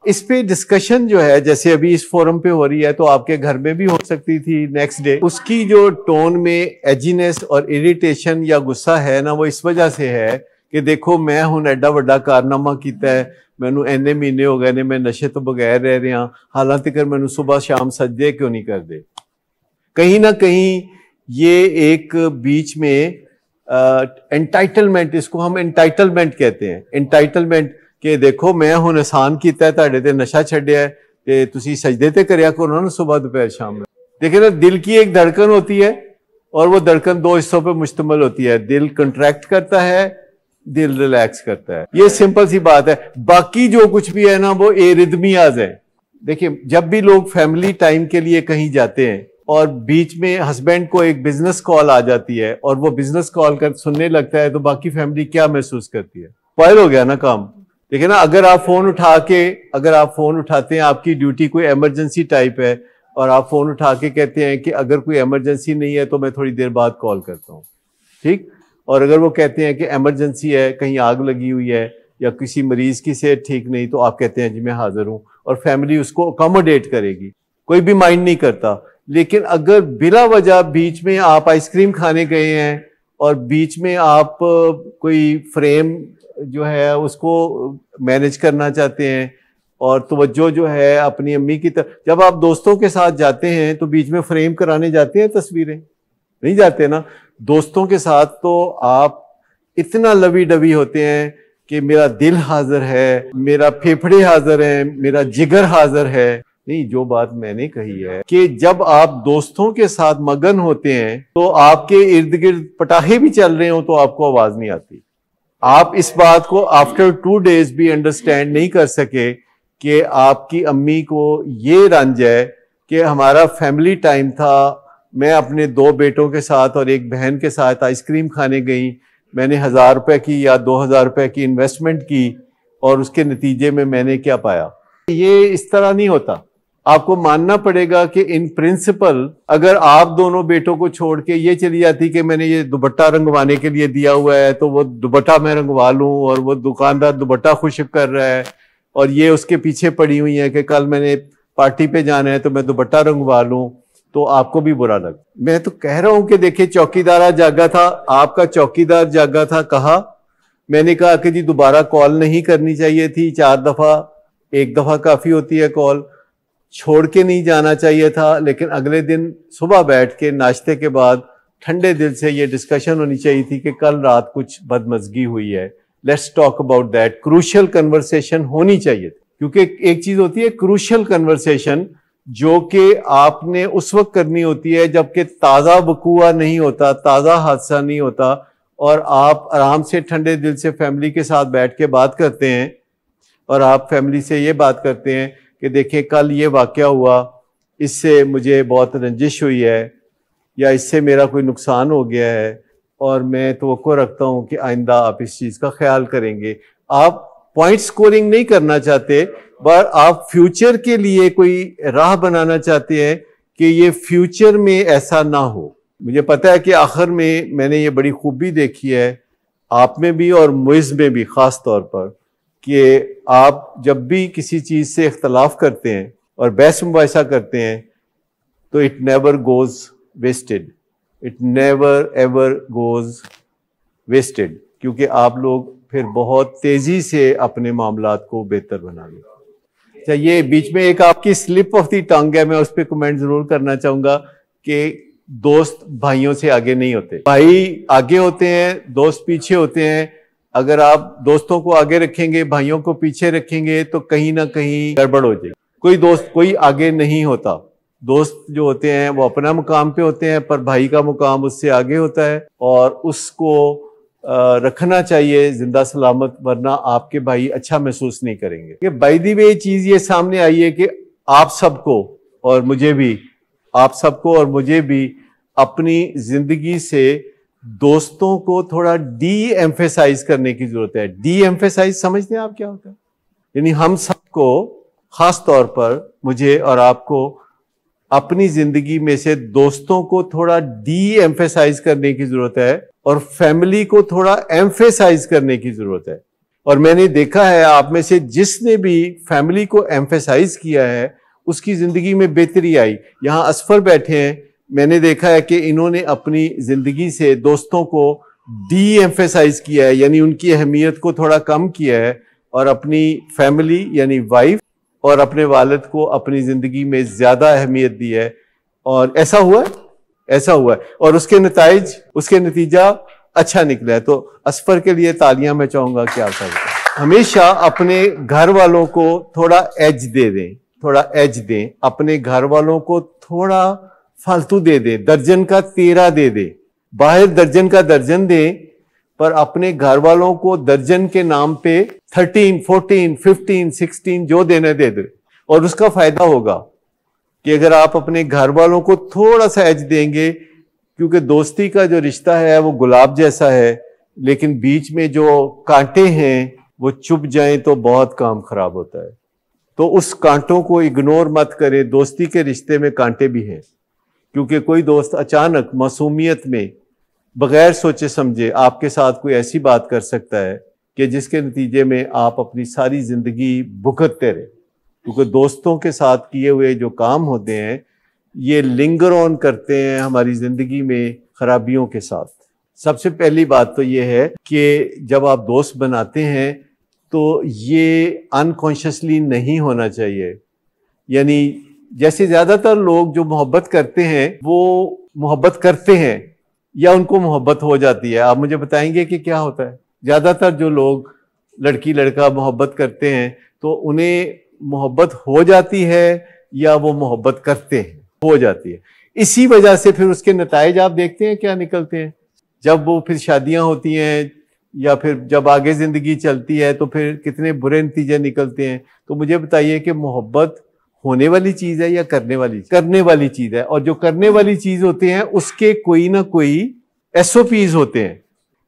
इस पे डिस्कशन जो है, जैसे अभी इस फोरम पे हो रही है, तो आपके घर में भी हो सकती थी नेक्स्ट डे। उसकी जो टोन में एजीनेस और इरिटेशन या गुस्सा है ना, वो इस वजह से है कि देखो मैं हूं एडा वड्डा कारनामा किया है, मैनू इन्ने महीने हो गए ने, मैं नशे तो बगैर रह रहा, हालांकि कर मैनू सुबह शाम सजदे क्यों नहीं कर दे। कहीं ना कहीं ये एक बीच में एंटाइटलमेंट, इसको हम एंटाइटलमेंट कहते हैं, एंटाइटलमेंट कि देखो मैं हूं एहसान किया है, तुहाडे ते नशा छड्डिया है, ते तुसी सजदे ते करया करो ना सुबह दोपहर शाम में। देखिए ना, दिल की एक धड़कन होती है और वो धड़कन 2 हिस्सों पे मुश्तमिल होती है, दिल कंट्रैक्ट करता है, दिल रिलैक्स करता है। ये सिंपल सी बात है। बाकी जो कुछ भी है ना, वो एरिदमियाज है। देखिए, जब भी लोग फैमिली टाइम के लिए कहीं जाते हैं और बीच में हस्बैंड को एक बिजनेस कॉल आ जाती है और वो बिजनेस कॉल कर सुनने लगता है, तो बाकी फैमिली क्या महसूस करती है? स्पॉइल हो गया ना काम। देखिए ना, अगर आप फोन उठाते हैं, आपकी ड्यूटी कोई इमरजेंसी टाइप है और आप फोन उठा के कहते हैं कि अगर कोई इमरजेंसी नहीं है तो मैं थोड़ी देर बाद कॉल करता हूँ, ठीक। और अगर वो कहते हैं कि इमरजेंसी है, कहीं आग लगी हुई है या किसी मरीज की सेहत ठीक नहीं, तो आप कहते हैं जी मैं हाजिर हूँ, और फैमिली उसको अकोमोडेट करेगी, कोई भी माइंड नहीं करता। लेकिन अगर बिला वजह बीच में आप आइसक्रीम खाने गए हैं और बीच में आप कोई फ्रेम जो है उसको मैनेज करना चाहते हैं और तवज्जो जो है अपनी अम्मी की तरफ, जब आप दोस्तों के साथ जाते हैं तो बीच में फ्रेम कराने जाते हैं तस्वीरें? नहीं जाते ना। दोस्तों के साथ तो आप इतना लवी डवी होते हैं कि मेरा दिल हाजिर है, मेरा फेफड़े हाजिर है, मेरा जिगर हाजिर है। नहीं, जो बात मैंने कही है कि जब आप दोस्तों के साथ मगन होते हैं तो आपके इर्द गिर्द पटाखे भी चल रहे हो तो आपको आवाज नहीं आती। आप इस बात को आफ्टर 2 days भी अंडरस्टैंड नहीं कर सके कि आपकी अम्मी को ये रंज है कि हमारा फैमिली टाइम था, मैं अपने 2 बेटों के साथ और एक बहन के साथ आइसक्रीम खाने गई, मैंने 1000 रुपए की या 2000 रुपए की इन्वेस्टमेंट की और उसके नतीजे में मैंने क्या पाया। ये इस तरह नहीं होता। आपको मानना पड़ेगा कि इन प्रिंसिपल अगर आप दोनों बेटों को छोड़ के ये चली जाती कि मैंने ये दुपट्टा रंगवाने के लिए दिया हुआ है तो वो दुपट्टा मैं रंगवा लूं, और वो दुकानदार दुपट्टा खुश कर रहा है और ये उसके पीछे पड़ी हुई है कि कल मैंने पार्टी पे जाना है तो मैं दुपट्टा रंगवा लूं, तो आपको भी बुरा लग। मैं तो कह रहा हूं कि देखिए, चौकीदार जागा था, आपका चौकीदार जागा था, कहा, मैंने कहा कि जी दोबारा कॉल नहीं करनी चाहिए थी, 4 दफा, 1 दफा काफी होती है कॉल, छोड़ के नहीं जाना चाहिए था। लेकिन अगले दिन सुबह बैठ के नाश्ते के बाद ठंडे दिल से ये डिस्कशन होनी चाहिए थी कि कल रात कुछ बदमज़गी हुई है, let's talk about that. Crucial conversation होनी चाहिए थी, क्योंकि एक चीज होती है क्रूशियल कन्वर्सेशन जो कि आपने उस वक्त करनी होती है जबकि ताज़ा वकूआ नहीं होता, ताज़ा हादसा नहीं होता, और आप आराम से ठंडे दिल से फैमिली के साथ बैठ के बात करते हैं और आप फैमिली से ये बात करते हैं कि देखिए कल ये वाक़या हुआ, इससे मुझे बहुत रंजिश हुई है या इससे मेरा कोई नुकसान हो गया है और मैं तवक्को रखता हूँ कि आइंदा आप इस चीज़ का ख्याल करेंगे। आप पॉइंट स्कोरिंग नहीं करना चाहते, पर आप फ्यूचर के लिए कोई राह बनाना चाहते हैं कि ये फ्यूचर में ऐसा ना हो। मुझे पता है कि आखिर में मैंने ये बड़ी खूबी देखी है आप में भी और मुइज़ में भी ख़ास तौर पर, कि आप जब भी किसी चीज़ से इख्तलाफ करते हैं और बहस मुबाहिसा करते हैं तो it never goes wasted, it never ever goes wasted, क्योंकि आप लोग फिर बहुत तेज़ी से अपने मामलात को बेहतर बना लें। अच्छा, ये बीच में एक आपकी स्लिप ऑफ द टंग है, मैं उस पर कमेंट ज़रूर करना चाहूँगा कि दोस्त भाइयों से आगे नहीं होते, भाई आगे होते हैं, दोस्त पीछे होते हैं। अगर आप दोस्तों को आगे रखेंगे, भाइयों को पीछे रखेंगे तो कहीं ना कहीं गड़बड़ हो जाएगी। कोई दोस्त कोई आगे नहीं होता। दोस्त जो होते हैं वो अपना मुकाम पे होते हैं, पर भाई का मुकाम उससे आगे होता है और उसको रखना चाहिए जिंदा सलामत, वरना आपके भाई अच्छा महसूस नहीं करेंगे। बाय द वे चीज ये सामने आई है कि आप सबको और मुझे भी, आप सबको और मुझे भी अपनी जिंदगी से दोस्तों को थोड़ा डी एम्फेसाइज करने की जरूरत है। डी एम्फेसाइज समझते हैं आप क्या होता है? यानी हम सबको, खास तौर पर मुझे और आपको, अपनी जिंदगी में से दोस्तों को थोड़ा डी एम्फेसाइज करने की जरूरत है और फैमिली को थोड़ा एम्फेसाइज करने की जरूरत है। और मैंने देखा है आप में से जिसने भी फैमिली को एम्फेसाइज किया है उसकी जिंदगी में बेहतरी आई। यहाँ असफर बैठे हैं, मैंने देखा है कि इन्होंने अपनी जिंदगी से दोस्तों को डी एम्फेसाइज किया है, यानी उनकी अहमियत को थोड़ा कम किया है, और अपनी फैमिली यानी वाइफ और अपने वालिद को अपनी जिंदगी में ज्यादा अहमियत दी है। और ऐसा हुआ है, ऐसा हुआ है, और उसके नतीजा अच्छा निकला है। तो असफर के लिए तालियां मैं चाहूंगा कि आप हमेशा अपने घर वालों को थोड़ा एज दे दें, थोड़ा एज दें, अपने घर वालों को थोड़ा फालतू दे दें, दर्जन का 13 दे दें, बाहर दर्जन का दर्जन दें, पर अपने घर वालों को दर्जन के नाम पे 13, 14, 15, 16 जो देने दे दे, और उसका फायदा होगा। कि अगर आप अपने घर वालों को थोड़ा सा एज देंगे, क्योंकि दोस्ती का जो रिश्ता है वो गुलाब जैसा है, लेकिन बीच में जो कांटे हैं वो चुभ जाएं तो बहुत काम खराब होता है। तो उस कांटों को इग्नोर मत करें। दोस्ती के रिश्ते में कांटे भी हैं, क्योंकि कोई दोस्त अचानक मासूमियत में बगैर सोचे समझे आपके साथ कोई ऐसी बात कर सकता है कि जिसके नतीजे में आप अपनी सारी जिंदगी भुगतते रहे। क्योंकि दोस्तों के साथ किए हुए जो काम होते हैं ये लिंगर ऑन करते हैं हमारी जिंदगी में खराबियों के साथ। सबसे पहली बात तो ये है कि जब आप दोस्त बनाते हैं तो ये अनकॉन्शियसली नहीं होना चाहिए। यानी जैसे ज्यादातर लोग जो मोहब्बत करते हैं वो मोहब्बत करते हैं या उनको मोहब्बत हो जाती है। आप मुझे बताएंगे कि क्या होता है? ज्यादातर जो लोग लड़की लड़का मोहब्बत करते हैं तो उन्हें मोहब्बत हो जाती है या वो मोहब्बत करते हैं? हो जाती है। इसी वजह से फिर उसके नताइज आप देखते हैं क्या निकलते हैं। जब वो फिर शादियां होती हैं या फिर जब आगे जिंदगी चलती है तो फिर कितने बुरे नतीजे निकलते हैं। तो मुझे बताइए कि मोहब्बत होने वाली चीज है या करने वाली? करने वाली चीज है। और जो करने वाली चीज होते हैं उसके कोई ना कोई SOPs होते हैं।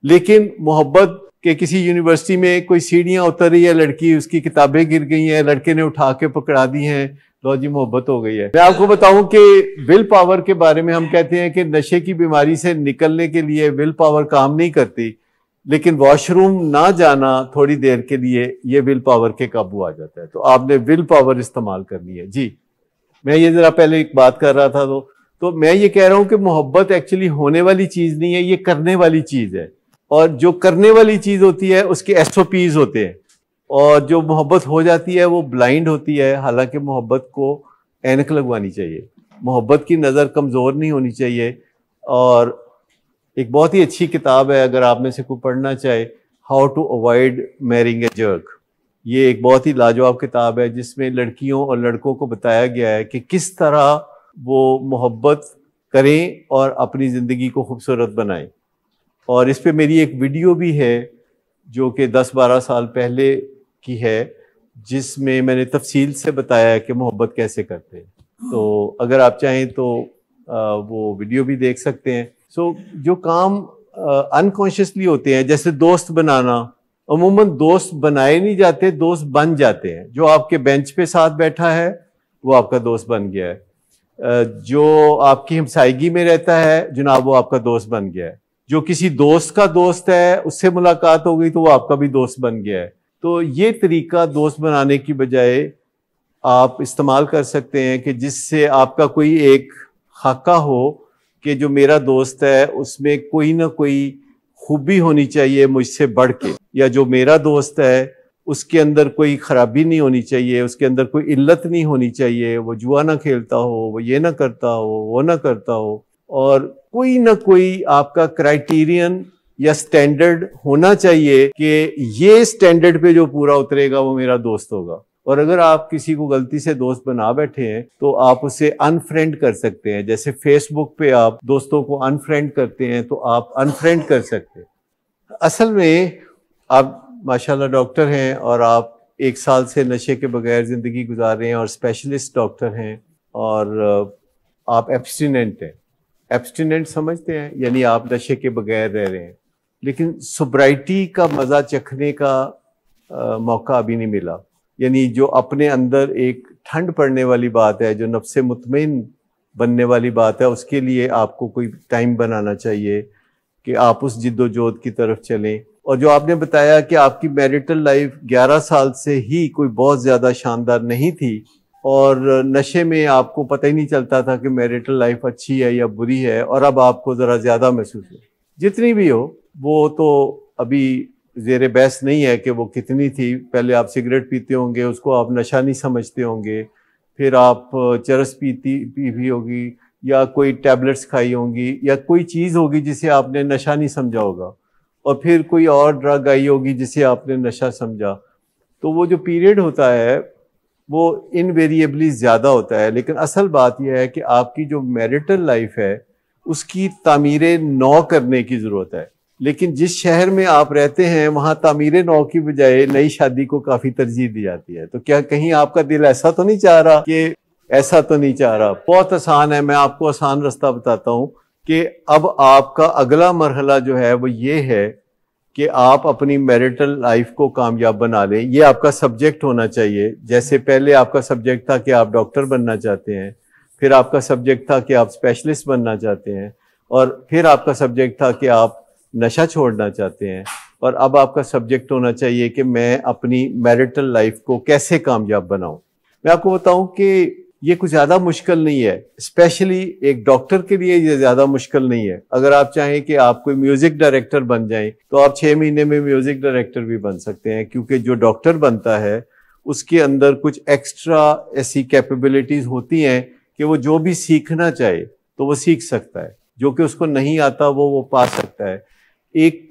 लेकिन मोहब्बत के किसी यूनिवर्सिटी में कोई सीढ़ियां उतर रही है लड़की, उसकी किताबें गिर गई हैं, लड़के ने उठा के पकड़ा दी हैं, लो जी मोहब्बत हो गई है। मैं आपको बताऊं कि विल पावर के बारे में हम कहते हैं कि नशे की बीमारी से निकलने के लिए विल पावर काम नहीं करती, लेकिन वॉशरूम ना जाना थोड़ी देर के लिए ये विल पावर के काबू आ जाता है। तो आपने विल पावर इस्तेमाल करनी है। जी, मैं ये जरा पहले एक बात कर रहा था तो मैं ये कह रहा हूं कि मोहब्बत एक्चुअली होने वाली चीज नहीं है, ये करने वाली चीज है। और जो करने वाली चीज होती है उसके SOPs होते हैं, और जो मोहब्बत हो जाती है वो ब्लाइंड होती है। हालांकि मोहब्बत को ऐनक लगवानी चाहिए, मोहब्बत की नज़र कमज़ोर नहीं होनी चाहिए। और एक बहुत ही अच्छी किताब है, अगर आप में से कोई पढ़ना चाहे, how to avoid marrying a jerk. ये एक बहुत ही लाजवाब किताब है जिसमें लड़कियों और लड़कों को बताया गया है कि किस तरह वो मोहब्बत करें और अपनी ज़िंदगी को खूबसूरत बनाएं। और इस पे मेरी एक वीडियो भी है जो कि 10-12 साल पहले की है, जिसमें मैंने तफसील से बताया है कि मोहब्बत कैसे करते हैं। तो अगर आप चाहें तो वो वीडियो भी देख सकते हैं। जो काम अनकॉन्शियसली होते हैं, जैसे दोस्त बनाना, अमूमन दोस्त बनाए नहीं जाते, दोस्त बन जाते हैं। जो आपके बेंच पे साथ बैठा है वो आपका दोस्त बन गया है। जो आपकी हमसायगी में रहता है जनाब वो आपका दोस्त बन गया है। जो किसी दोस्त का दोस्त है उससे मुलाकात हो गई तो वो आपका भी दोस्त बन गया है। तो ये तरीका दोस्त बनाने की बजाय आप इस्तेमाल कर सकते हैं कि जिससे आपका कोई एक खाका हो कि जो मेरा दोस्त है उसमें कोई ना कोई खूबी होनी चाहिए मुझसे बढ़ के, या जो मेरा दोस्त है उसके अंदर कोई खराबी नहीं होनी चाहिए, उसके अंदर कोई इल्लत नहीं होनी चाहिए, वो जुआ ना खेलता हो, वो ये ना करता हो, वो ना करता हो। और कोई ना कोई आपका क्राइटेरियन या स्टैंडर्ड होना चाहिए कि ये स्टैंडर्ड पे जो पूरा उतरेगा वो मेरा दोस्त होगा। और अगर आप किसी को गलती से दोस्त बना बैठे हैं तो आप उसे अनफ्रेंड कर सकते हैं। जैसे फेसबुक पे आप दोस्तों को अनफ्रेंड करते हैं तो आप अनफ्रेंड कर सकते हैं। असल में आप माशाल्लाह डॉक्टर हैं और आप 1 साल से नशे के बगैर ज़िंदगी गुजार रहे हैं और स्पेशलिस्ट डॉक्टर हैं, और आप एब्स्टिनेंट हैं। एब्स्टिनेंट समझते हैं, यानी आप नशे के बगैर रह रहे हैं, लेकिन सोब्राइटी का मज़ा चखने का मौका अभी नहीं मिला। यानी जो अपने अंदर एक ठंड पड़ने वाली बात है, जो नफ्से मुतमईन बनने वाली बात है, उसके लिए आपको कोई टाइम बनाना चाहिए कि आप उस जिद्दोजहद की तरफ चलें। और जो आपने बताया कि आपकी मैरिटल लाइफ 11 साल से ही कोई बहुत ज़्यादा शानदार नहीं थी और नशे में आपको पता ही नहीं चलता था कि मैरिटल लाइफ अच्छी है या बुरी है, और अब आपको ज़रा ज़्यादा महसूस हो। जितनी भी हो वो तो अभी ज़ेरे बहस नहीं है कि वो कितनी थी। पहले आप सिगरेट पीते होंगे, उसको आप नशा नहीं समझते होंगे, फिर आप चरस पी भी होगी, या कोई टैबलेट्स खाई होंगी, या कोई चीज़ होगी जिसे आपने नशा नहीं समझा होगा, और फिर कोई और ड्रग आई होगी जिसे आपने नशा समझा। तो वो जो पीरियड होता है वो इनवेरिएबली ज़्यादा होता है। लेकिन असल बात यह है कि आपकी जो मैरिटल लाइफ है उसकी तामीर नौ करने की ज़रूरत है। लेकिन जिस शहर में आप रहते हैं वहाँ तामीर नौ की बजाय नई शादी को काफ़ी तरजीह दी जाती है। तो क्या कहीं आपका दिल ऐसा तो नहीं चाह रहा कि ऐसा तो नहीं चाह रहा। बहुत आसान है, मैं आपको आसान रास्ता बताता हूँ कि अब आपका अगला मरहला जो है वो ये है कि आप अपनी मैरिटल लाइफ को कामयाब बना लें। ये आपका सब्जेक्ट होना चाहिए। जैसे पहले आपका सब्जेक्ट था कि आप डॉक्टर बनना चाहते हैं, फिर आपका सब्जेक्ट था कि आप स्पेशलिस्ट बनना चाहते हैं, और फिर आपका सब्जेक्ट था कि आप नशा छोड़ना चाहते हैं, और अब आपका सब्जेक्ट होना चाहिए कि मैं अपनी मैरिटल लाइफ को कैसे कामयाब बनाऊं। मैं आपको बताऊं कि ये कुछ ज़्यादा मुश्किल नहीं है, स्पेशली एक डॉक्टर के लिए ये ज़्यादा मुश्किल नहीं है। अगर आप चाहें कि आप कोई म्यूज़िक डायरेक्टर बन जाएं तो आप 6 महीने में म्यूज़िक डायरेक्टर भी बन सकते हैं, क्योंकि जो डॉक्टर बनता है उसके अंदर कुछ एक्स्ट्रा ऐसी कैपेबिलिटीज़ होती हैं कि वो जो भी सीखना चाहे तो वो सीख सकता है, जो कि उसको नहीं आता वो पा सकता है। एक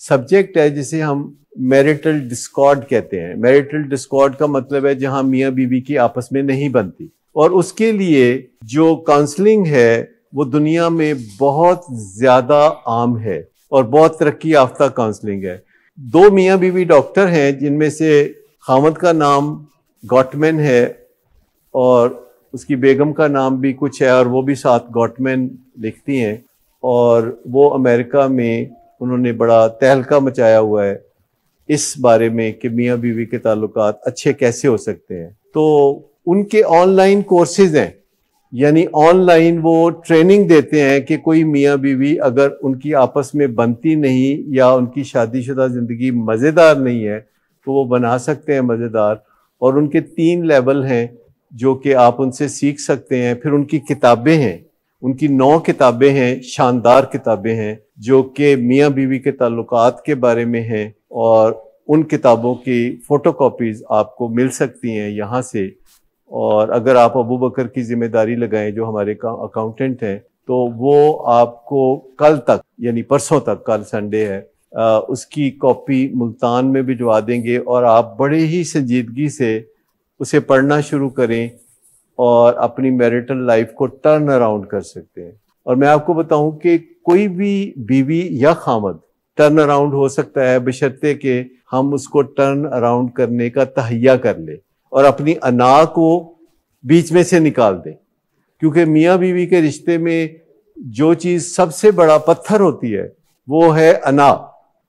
सब्जेक्ट है जिसे हम मैरिटल डिस्कॉर्ड कहते हैं। मैरिटल डिस्कॉर्ड का मतलब है जहां मियाँ बीवी की आपस में नहीं बनती, और उसके लिए जो काउंसलिंग है वो दुनिया में बहुत ज़्यादा आम है और बहुत तरक्की याफ्ता काउंसलिंग है। 2 मियाँ बीवी डॉक्टर हैं जिनमें से खामद का नाम गॉटमैन है और उसकी बेगम का नाम भी कुछ है, और वो भी साथ गॉटमैन लिखती हैं, और वो अमेरिका में उन्होंने बड़ा तहलका मचाया हुआ है इस बारे में कि मियाँ बीवी के ताल्लुकात अच्छे कैसे हो सकते हैं। तो उनके ऑनलाइन कोर्सेज हैं, यानी ऑनलाइन वो ट्रेनिंग देते हैं कि कोई मियाँ बीवी अगर उनकी आपस में बनती नहीं या उनकी शादीशुदा ज़िंदगी मज़ेदार नहीं है तो वो बना सकते हैं मज़ेदार। और उनके 3 लेवल हैं जो कि आप उनसे सीख सकते हैं। फिर उनकी किताबें हैं, उनकी 9 किताबें हैं, शानदार किताबें हैं जो कि मियाँ बीवी के ताल्लुकात के बारे में हैं, और उन किताबों की फ़ोटोकॉपीज़ आपको मिल सकती हैं यहाँ से। और अगर आप अबू बकर की जिम्मेदारी लगाएं जो हमारे अकाउंटेंट हैं, तो वो आपको कल तक, यानी परसों तक, कल संडे है, उसकी कॉपी मुल्तान में भिजवा देंगे, और आप बड़े ही संजीदगी से उसे पढ़ना शुरू करें और अपनी मैरिटल लाइफ को टर्न अराउंड कर सकते हैं। और मैं आपको बताऊं कि कोई भी बीवी या खामद टर्न अराउंड हो सकता है, बशर्ते कि हम उसको टर्न अराउंड करने का तहैया कर ले और अपनी अना को बीच में से निकाल दें। क्योंकि मियाँ बीवी के रिश्ते में जो चीज़ सबसे बड़ा पत्थर होती है वो है अना,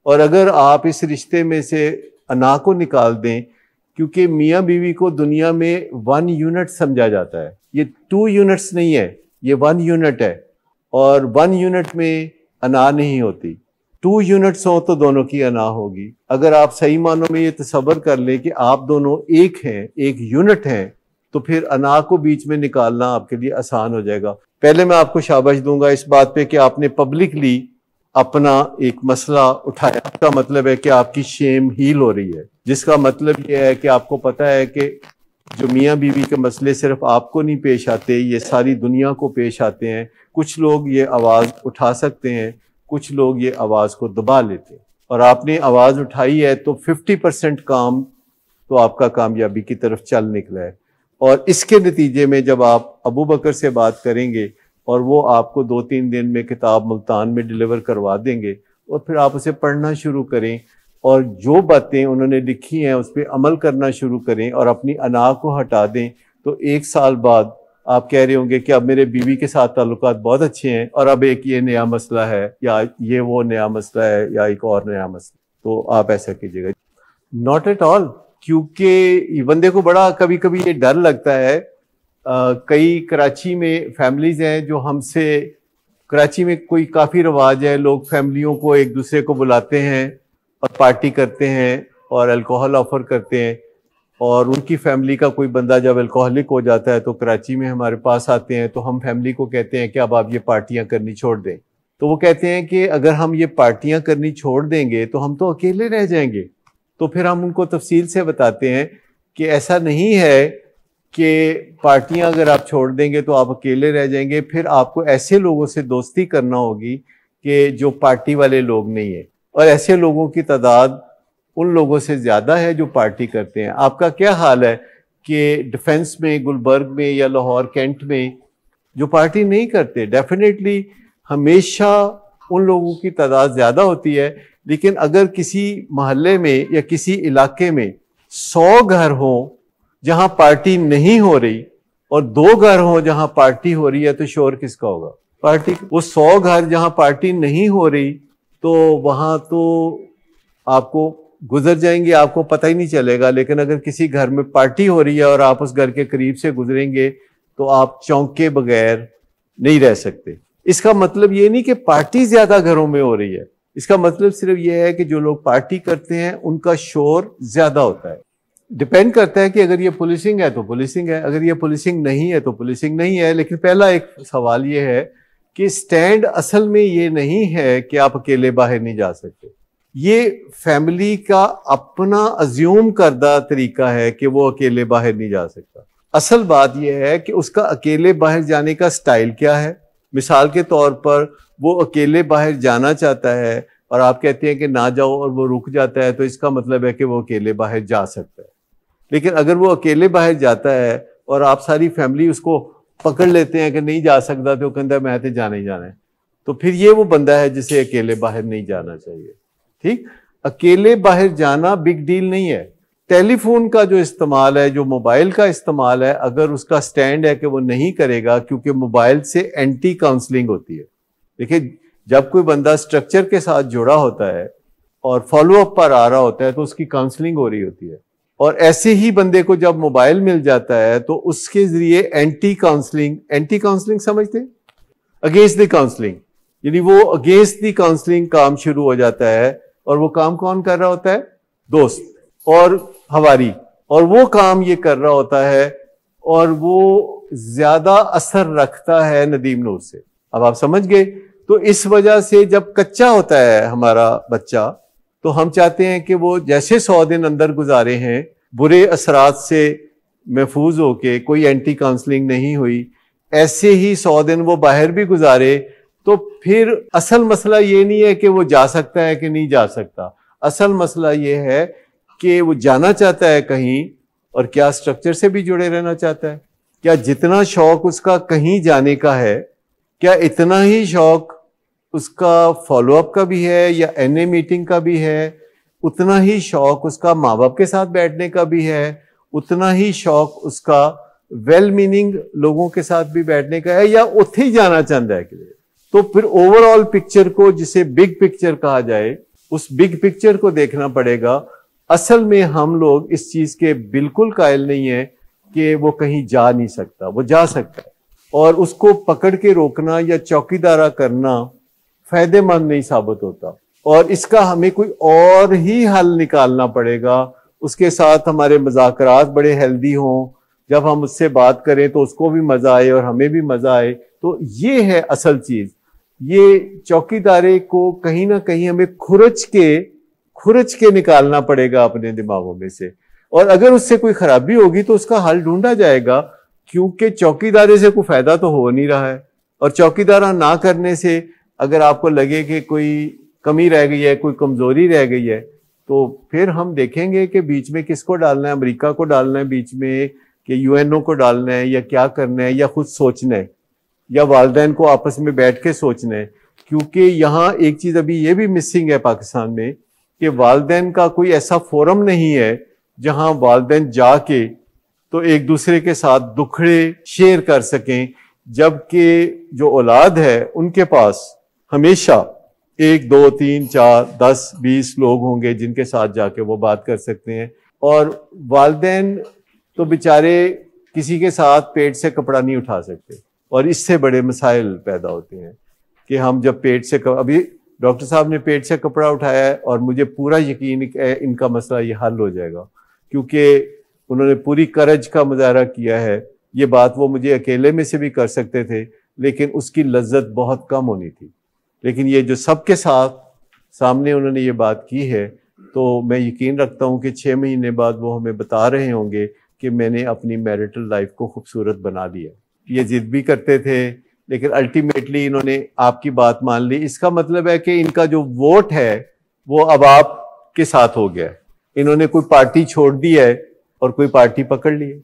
और अगर आप इस रिश्ते में से अना को निकाल दें, क्योंकि मियाँ बीवी को दुनिया में 1 यूनिट समझा जाता है, ये 2 यूनिट्स नहीं है, ये 1 यूनिट है, और 1 यूनिट में अना नहीं होती। 2 यूनिट्स हो तो दोनों की अना होगी। अगर आप सही मानों में ये तसव्वुर कर लें कि आप दोनों एक हैं, एक यूनिट हैं, तो फिर अना को बीच में निकालना आपके लिए आसान हो जाएगा। पहले मैं आपको शाबाश दूंगा इस बात पे कि आपने पब्लिकली अपना एक मसला उठाया। इसका मतलब है कि आपकी शेम हील हो रही है, जिसका मतलब ये है कि आपको पता है कि जो मियाँ बीवी के मसले सिर्फ आपको नहीं पेश आते, ये सारी दुनिया को पेश आते हैं। कुछ लोग ये आवाज़ उठा सकते हैं, कुछ लोग ये आवाज़ को दबा लेते हैं, और आपने आवाज़ उठाई है तो 50% काम तो आपका कामयाबी की तरफ चल निकला है। और इसके नतीजे में जब आप अबू बकर से बात करेंगे और वो आपको 2-3 दिन में किताब मुल्तान में डिलीवर करवा देंगे, और फिर आप उसे पढ़ना शुरू करें और जो बातें उन्होंने लिखी हैं उस पर अमल करना शुरू करें और अपनी अना को हटा दें, तो 1 साल बाद आप कह रहे होंगे कि अब मेरे बीवी के साथ ताल्लुकात बहुत अच्छे हैं, और अब एक ये नया मसला है या ये वो नया मसला है या एक और नया मसला। तो आप ऐसा कीजिएगा। नॉट एट ऑल, क्योंकि बंदे को बड़ा कभी कभी ये डर लगता है। कई कराची में फैमिलीज हैं जो हमसे, कराची में कोई काफ़ी रिवाज है, लोग फैमिलियों को एक दूसरे को बुलाते हैं और पार्टी करते हैं और अल्कोहल ऑफर करते हैं, और उनकी फैमिली का कोई बंदा जब अल्कोहलिक हो जाता है तो कराची में हमारे पास आते हैं, तो हम फैमिली को कहते हैं कि अब आप ये पार्टियां करनी छोड़ दें। तो वो कहते हैं कि अगर हम ये पार्टियां करनी छोड़ देंगे तो हम तो अकेले रह जाएंगे। तो फिर हम उनको तफसील से बताते हैं कि ऐसा नहीं है कि पार्टियां अगर आप छोड़ देंगे तो आप अकेले रह जाएंगे, फिर आपको ऐसे लोगों से दोस्ती करना होगी कि जो पार्टी वाले लोग नहीं है, और ऐसे लोगों की तादाद उन लोगों से ज़्यादा है जो पार्टी करते हैं। आपका क्या हाल है कि डिफेंस में, गुलबर्ग में या लाहौर कैंट में जो पार्टी नहीं करते? डेफिनेटली हमेशा उन लोगों की तादाद ज़्यादा होती है, लेकिन अगर किसी मोहल्ले में या किसी इलाके में 100 घर हों जहां पार्टी नहीं हो रही, और 2 घर हों जहां पार्टी हो रही है तो शोर किसका होगा? पार्टी। वो 100 घर जहां पार्टी नहीं हो रही तो वहां तो आपको गुजर जाएंगे, आपको पता ही नहीं चलेगा। लेकिन अगर किसी घर में पार्टी हो रही है और आप उस घर के करीब से गुजरेंगे तो आप चौंके बगैर नहीं रह सकते। इसका मतलब ये नहीं कि पार्टी ज्यादा घरों में हो रही है, इसका मतलब सिर्फ ये है कि जो लोग पार्टी करते हैं उनका शोर ज्यादा होता है। डिपेंड करता है कि अगर ये पुलिसिंग है तो पुलिसिंग है, अगर ये पुलिसिंग नहीं है तो पुलिसिंग नहीं है। लेकिन पहला एक सवाल ये है कि स्टैंड असल में ये नहीं है कि आप अकेले बाहर नहीं जा सकते। ये फैमिली का अपना अज्यूम करदा तरीका है कि वो अकेले बाहर नहीं जा सकता। असल बात यह है कि उसका अकेले बाहर जाने का स्टाइल क्या है। मिसाल के तौर पर वो अकेले बाहर जाना चाहता है और आप कहते हैं कि ना जाओ और वो रुक जाता है, तो इसका मतलब है कि वो अकेले बाहर जा सकता है। लेकिन अगर वो अकेले बाहर जाता है और आप सारी फैमिली उसको पकड़ लेते हैं कि नहीं जा सकता, तो कहता मैं तो जाना ही जाना है, तो फिर ये वो बंदा है जिसे अकेले बाहर नहीं जाना चाहिए। ठीक, अकेले बाहर जाना बिग डील नहीं है। टेलीफोन का जो इस्तेमाल है, जो मोबाइल का इस्तेमाल है, अगर उसका स्टैंड है कि वो नहीं करेगा क्योंकि मोबाइल से एंटी काउंसलिंग होती है। देखिए, जब कोई बंदा स्ट्रक्चर के साथ जुड़ा होता है और फॉलोअप पर आ रहा होता है तो उसकी काउंसलिंग हो रही होती है। और ऐसे ही बंदे को जब मोबाइल मिल जाता है तो उसके जरिए एंटी काउंसलिंग समझते हैं, अगेंस्ट द काउंसलिंग, यानी वो अगेंस्ट द काउंसलिंग काम शुरू हो जाता है। और वो काम कौन कर रहा होता है? दोस्त और हवारी। और वो काम ये कर रहा होता है और वो ज्यादा असर रखता है नदीम नूर से। अब आप समझ गए। तो इस वजह से जब कच्चा होता है हमारा बच्चा, तो हम चाहते हैं कि वो जैसे 100 दिन अंदर गुजारे हैं बुरे असरात से महफूज होके, कोई एंटी काउंसलिंग नहीं हुई, ऐसे ही 100 दिन वो बाहर भी गुजारे। तो फिर असल मसला ये नहीं है कि वो जा सकता है कि नहीं जा सकता, असल मसला ये है कि वो जाना चाहता है कहीं और क्या स्ट्रक्चर से भी जुड़े रहना चाहता है। क्या जितना शौक उसका कहीं जाने का है, क्या इतना ही शौक उसका फॉलोअप का भी है या एनए मीटिंग का भी है? उतना ही शौक उसका माँ बाप के साथ बैठने का भी है? उतना ही शौक उसका वेल मीनिंग लोगों के साथ भी बैठने का है, या उथे ही जाना चाहता है? तो फिर ओवरऑल पिक्चर को, जिसे बिग पिक्चर कहा जाए, उस बिग पिक्चर को देखना पड़ेगा। असल में हम लोग इस चीज के बिल्कुल कायल नहीं है कि वो कहीं जा नहीं सकता, वो जा सकता है। और उसको पकड़ के रोकना या चौकीदारा करना फायदेमंद नहीं साबित होता। और इसका हमें कोई और ही हल निकालना पड़ेगा। उसके साथ हमारे मुज़ाकरात बड़े हेल्दी हों, जब हम उससे बात करें तो उसको भी मजा आए और हमें भी मजा आए। तो ये है असल चीज। ये चौकीदारे को कहीं ना कहीं हमें खुरच के निकालना पड़ेगा अपने दिमागों में से। और अगर उससे कोई खराबी होगी तो उसका हल ढूंढा जाएगा, क्योंकि चौकीदारे से कोई फायदा तो हो नहीं रहा है। और चौकीदारा ना करने से अगर आपको लगे कि कोई कमी रह गई है, कोई कमजोरी रह गई है, तो फिर हम देखेंगे कि बीच में किसको डालना है, अमेरिका को डालना है बीच में, कि यूएनओ को डालना है, या क्या करना है, या खुद सोचना है, या वालिदैन को आपस में बैठ के सोचना है। क्योंकि यहाँ एक चीज अभी ये भी मिसिंग है पाकिस्तान में कि वालिदैन का कोई ऐसा फोरम नहीं है जहां वालिदैन जाके तो एक दूसरे के साथ दुखड़े शेयर कर सकें, जबकि जो औलाद है उनके पास हमेशा 1, 2, 3, 4, 10, 20 लोग होंगे जिनके साथ जाके वो बात कर सकते हैं। और वालिदैन तो बेचारे किसी के साथ पेट से कपड़ा नहीं उठा सकते, और इससे बड़े मसाइल पैदा होते हैं कि हम जब पेट से अभी डॉक्टर साहब ने पेट से कपड़ा उठाया है और मुझे पूरा यकीन है इनका मसला ये हल हो जाएगा, क्योंकि उन्होंने पूरी करज का मुजाहरा किया है। ये बात वो मुझे अकेले में से भी कर सकते थे, लेकिन उसकी लज्जत बहुत कम होनी थी। लेकिन ये जो सबके साथ सामने उन्होंने ये बात की है, तो मैं यकीन रखता हूँ कि 6 महीने बाद वो हमें बता रहे होंगे कि मैंने अपनी मैरिटल लाइफ को खूबसूरत बना लिया। ये जिद भी करते थे, लेकिन अल्टीमेटली इन्होंने आपकी बात मान ली। इसका मतलब है कि इनका जो वोट है वो अब आपके साथ हो गया है। इन्होंने कोई पार्टी छोड़ दी है और कोई पार्टी पकड़ ली है।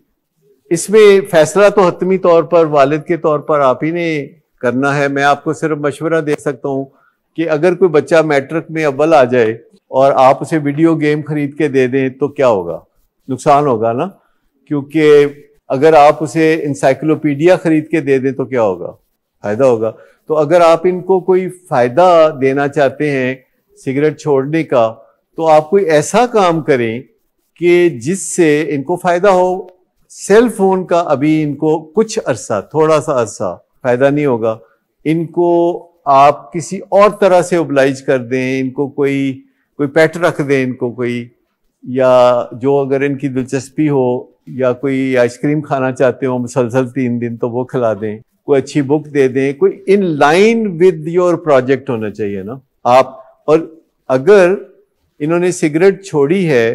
इसमें फैसला तो हतमी तौर पर वालिद के तौर पर आप ही ने करना है। मैं आपको सिर्फ मशवरा दे सकता हूँ कि अगर कोई बच्चा मैट्रिक में अव्वल आ जाए और आप उसे वीडियो गेम खरीद के दे दें तो क्या होगा? नुकसान होगा ना, क्योंकि अगर आप उसे इंसाइक्लोपीडिया खरीद के दे दें तो क्या होगा, फायदा होगा। तो अगर आप इनको कोई फायदा देना चाहते हैं सिगरेट छोड़ने का, तो आप कोई ऐसा काम करें कि जिससे इनको फायदा हो। सेल फोन का अभी इनको कुछ अरसा, थोड़ा सा अरसा फायदा नहीं होगा। इनको आप किसी और तरह से ओबलाइज कर दें, इनको कोई पेट रख दें इनको कोई, या जो अगर इनकी दिलचस्पी हो, या कोई आइसक्रीम खाना चाहते हो मुसलसल 3 दिन तो वो खिला दें, कोई अच्छी बुक दे दें, कोई in line with your project होना चाहिए ना आप। और अगर इन्होंने सिगरेट छोड़ी है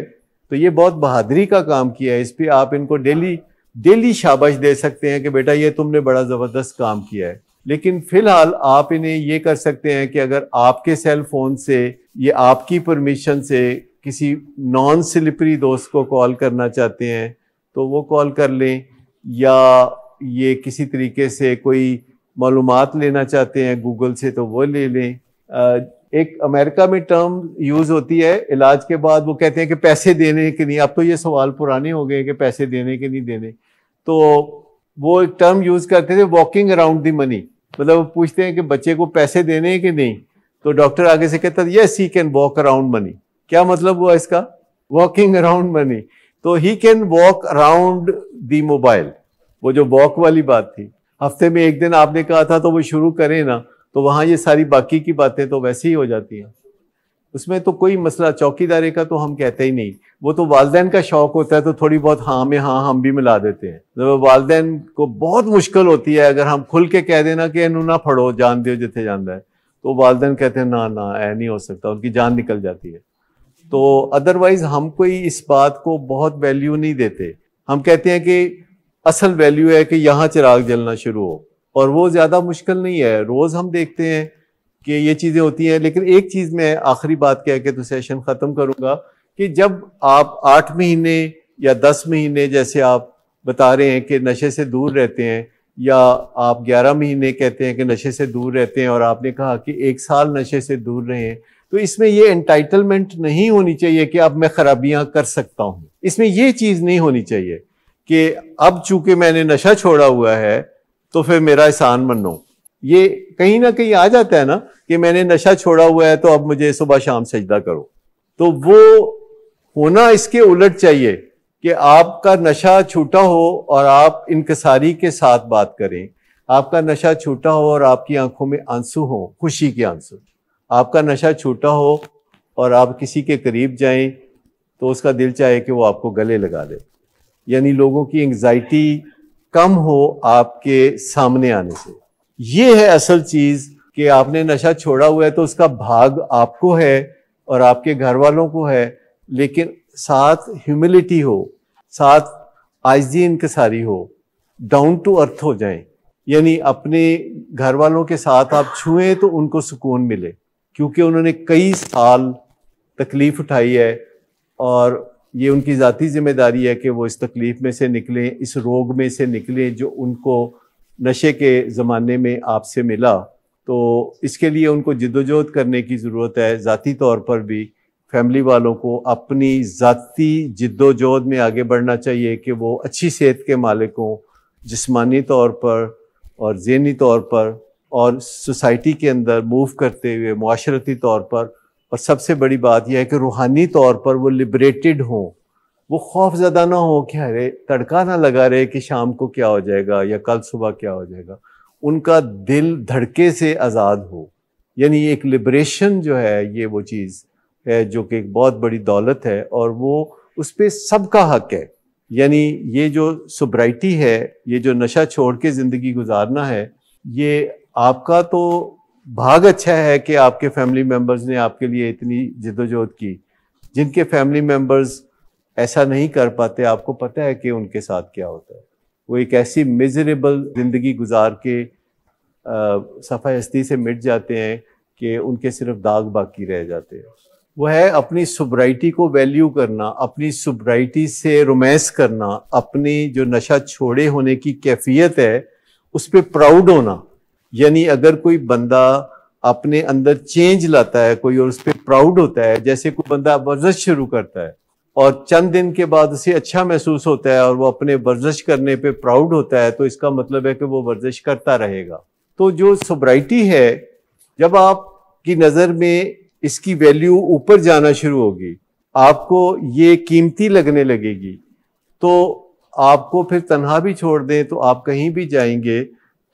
तो ये बहुत बहादुरी का काम किया है, इस पे आप इनको डेली शाबाश दे सकते हैं कि बेटा ये तुमने बड़ा ज़बरदस्त काम किया है। लेकिन फिलहाल आप इन्हें ये कर सकते हैं कि अगर आपके सेल फोन से, ये आपकी परमिशन से किसी नॉन स्लिपरी दोस्त को कॉल करना चाहते हैं तो वो कॉल कर लें, या ये किसी तरीके से कोई मालूमात लेना चाहते हैं गूगल से तो वो ले लें। एक अमेरिका में टर्म यूज होती है इलाज के बाद, वो कहते हैं कि पैसे देने के नहीं। अब तो ये सवाल पुराने हो गए कि पैसे देने के नहीं देने, तो वो एक टर्म यूज करते थे वॉकिंग अराउंड द मनी। मतलब वो पूछते हैं कि बच्चे को पैसे देने हैं कि नहीं, तो डॉक्टर आगे से कहता है yes he can walk around money. क्या मतलब हुआ इसका, वॉकिंग अराउंड मनी। तो he can walk around the mobile, वो जो वॉक वाली बात थी। हफ्ते में एक दिन आपने कहा था तो वो शुरू करें ना, तो वहां ये सारी बाकी की बातें तो वैसे ही हो जाती हैं, उसमें तो कोई मसला। चौकीदारी का तो हम कहते ही नहीं, वो तो वालदैन का शौक होता है तो थोड़ी बहुत हाँ में हाँ हम भी मिला देते हैं। तो वालदैन को बहुत मुश्किल होती है अगर हम खुल के कह देना कि इन्हू ना फड़ो, जान दियो जिथे जाना है, तो वालदैन कहते हैं ना ना ऐ नहीं हो सकता, उनकी जान निकल जाती है। तो अदरवाइज हम कोई इस बात को बहुत वैल्यू नहीं देते। हम कहते हैं कि असल वैल्यू है कि यहाँ चिराग जलना शुरू हो, और वो ज्यादा मुश्किल नहीं है। रोज हम देखते हैं कि ये चीजें होती हैं। लेकिन एक चीज मैं आखिरी बात कह के तो सेशन खत्म करूंगा कि जब आप 8 महीने या 10 महीने जैसे आप बता रहे हैं कि नशे से दूर रहते हैं, या आप 11 महीने कहते हैं कि नशे से दूर रहते हैं, और आपने कहा कि 1 साल नशे से दूर रहें, तो इसमें ये एंटाइटलमेंट नहीं होनी चाहिए कि अब मैं खराबियां कर सकता हूं। इसमें ये चीज नहीं होनी चाहिए कि अब चूंकि मैंने नशा छोड़ा हुआ है तो फिर मेरा एहसान मनो। ये कहीं ना कहीं आ जाता है ना कि मैंने नशा छोड़ा हुआ है तो अब मुझे सुबह शाम सजदा करो। तो वो होना इसके उलट चाहिए कि आपका नशा छूटा हो और आप इनकसारी के साथ बात करें। आपका नशा छूटा हो और आपकी आंखों में आंसू हो, खुशी के आंसू। आपका नशा छूटा हो और आप किसी के करीब जाएं तो उसका दिल चाहे कि वो आपको गले लगा दे। यानी लोगों की एंग्जाइटी कम हो आपके सामने आने से। ये है असल चीज कि आपने नशा छोड़ा हुआ है तो उसका भाग आपको है और आपके घर वालों को है, लेकिन साथ ह्यूमिलिटी हो, साथ आजिज़ी इनकसारी हो, डाउन टू अर्थ हो जाएं। यानी अपने घर वालों के साथ आप छुएं तो उनको सुकून मिले, क्योंकि उन्होंने कई साल तकलीफ उठाई है और ये उनकी ज़ाती जिम्मेदारी है कि वो इस तकलीफ में से निकलें, इस रोग में से निकलें जो उनको नशे के ज़माने में आपसे मिला। तो इसके लिए उनको जिद्दोजहद करने की ज़रूरत है। ज़ाती तौर पर भी फैमिली वालों को अपनी ज़ाती जिद्दोजहद में आगे बढ़ना चाहिए कि वो अच्छी सेहत के मालिक हों, जिस्मानी तौर पर और ज़हनी तौर पर, और सोसाइटी के अंदर मूव करते हुए मुआशरती तौर पर। और सबसे बड़ी बात यह है कि रूहानी तौर पर वो लिबरेटेड हों, वो खौफज़दा ना हो कि अरे तड़का ना लगा रहे कि शाम को क्या हो जाएगा या कल सुबह क्या हो जाएगा। उनका दिल धड़के से आज़ाद हो। यानी एक लिबरेशन जो है ये वो चीज़ है जो कि एक बहुत बड़ी दौलत है और वो उस पर सबका हक है। यानी ये जो सोब्राइटी है, ये जो नशा छोड़ के ज़िंदगी गुजारना है, ये आपका तो भाग अच्छा है कि आपके फैमिली मेम्बर्स ने आपके लिए इतनी जिद्दोजहद की। जिनके फैमिली मेम्बर्स ऐसा नहीं कर पाते, आपको पता है कि उनके साथ क्या होता है। वो एक ऐसी मिजरेबल ज़िंदगी गुजार के सफ़ा हस्ती से मिट जाते हैं कि उनके सिर्फ दाग बाकी रह जाते हैं। वो है अपनी सोब्राइटी को वैल्यू करना, अपनी सोब्राइटी से रोमांस करना, अपनी जो नशा छोड़े होने की कैफियत है उस पर प्राउड होना। यानी अगर कोई बंदा अपने अंदर चेंज लाता है कोई और उस पर प्राउड होता है, जैसे कोई बंदा वर्जिश शुरू करता है और चंद दिन के बाद उसे अच्छा महसूस होता है और वो अपने वर्जिश करने पे प्राउड होता है, तो इसका मतलब है कि वो वर्जिश करता रहेगा। तो जो सोब्राइटी है, जब आपकी नज़र में इसकी वैल्यू ऊपर जाना शुरू होगी, आपको ये कीमती लगने लगेगी, तो आपको फिर तन्हा भी छोड़ दें तो आप कहीं भी जाएंगे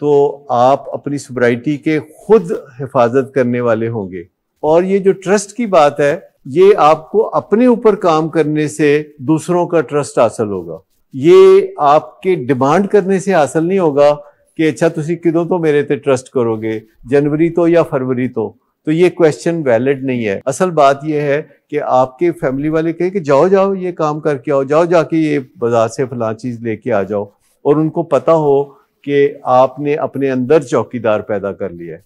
तो आप अपनी सोब्राइटी के खुद हिफाजत करने वाले होंगे। और ये जो ट्रस्ट की बात है, ये आपको अपने ऊपर काम करने से दूसरों का ट्रस्ट हासिल होगा। ये आपके डिमांड करने से हासिल नहीं होगा कि अच्छा तुसी किदों तो मेरे ते ट्रस्ट करोगे, जनवरी तो या फरवरी तो ये क्वेश्चन वैलिड नहीं है। असल बात ये है कि आपके फैमिली वाले कहे कि जाओ जाओ ये काम करके आओ, जाओ जाके ये बाजार से फलां चीज़ लेके आ जाओ, और उनको पता हो कि आपने अपने अंदर चौकीदार पैदा कर लिया है।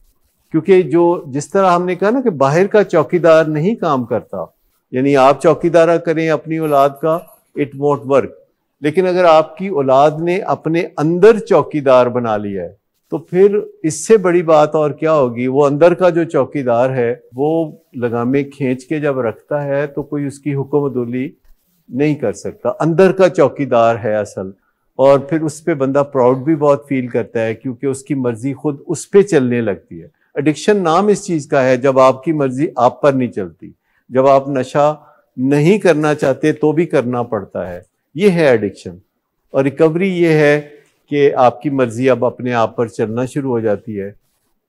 क्योंकि जो जिस तरह हमने कहा ना कि बाहर का चौकीदार नहीं काम करता, यानी आप चौकीदारा करें अपनी औलाद का, इट वोंट वर्क। लेकिन अगर आपकी औलाद ने अपने अंदर चौकीदार बना लिया है तो फिर इससे बड़ी बात और क्या होगी। वो अंदर का जो चौकीदार है वो लगामे खींच के जब रखता है तो कोई उसकी हुक्मदुली नहीं कर सकता। अंदर का चौकीदार है असल, और फिर उस पर बंदा प्राउड भी बहुत फील करता है क्योंकि उसकी मर्जी खुद उस पर चलने लगती है। एडिक्शन नाम इस चीज़ का है जब आपकी मर्जी आप पर नहीं चलती, जब आप नशा नहीं करना चाहते तो भी करना पड़ता है, ये है एडिक्शन। और रिकवरी ये है कि आपकी मर्जी अब अपने आप पर चलना शुरू हो जाती है,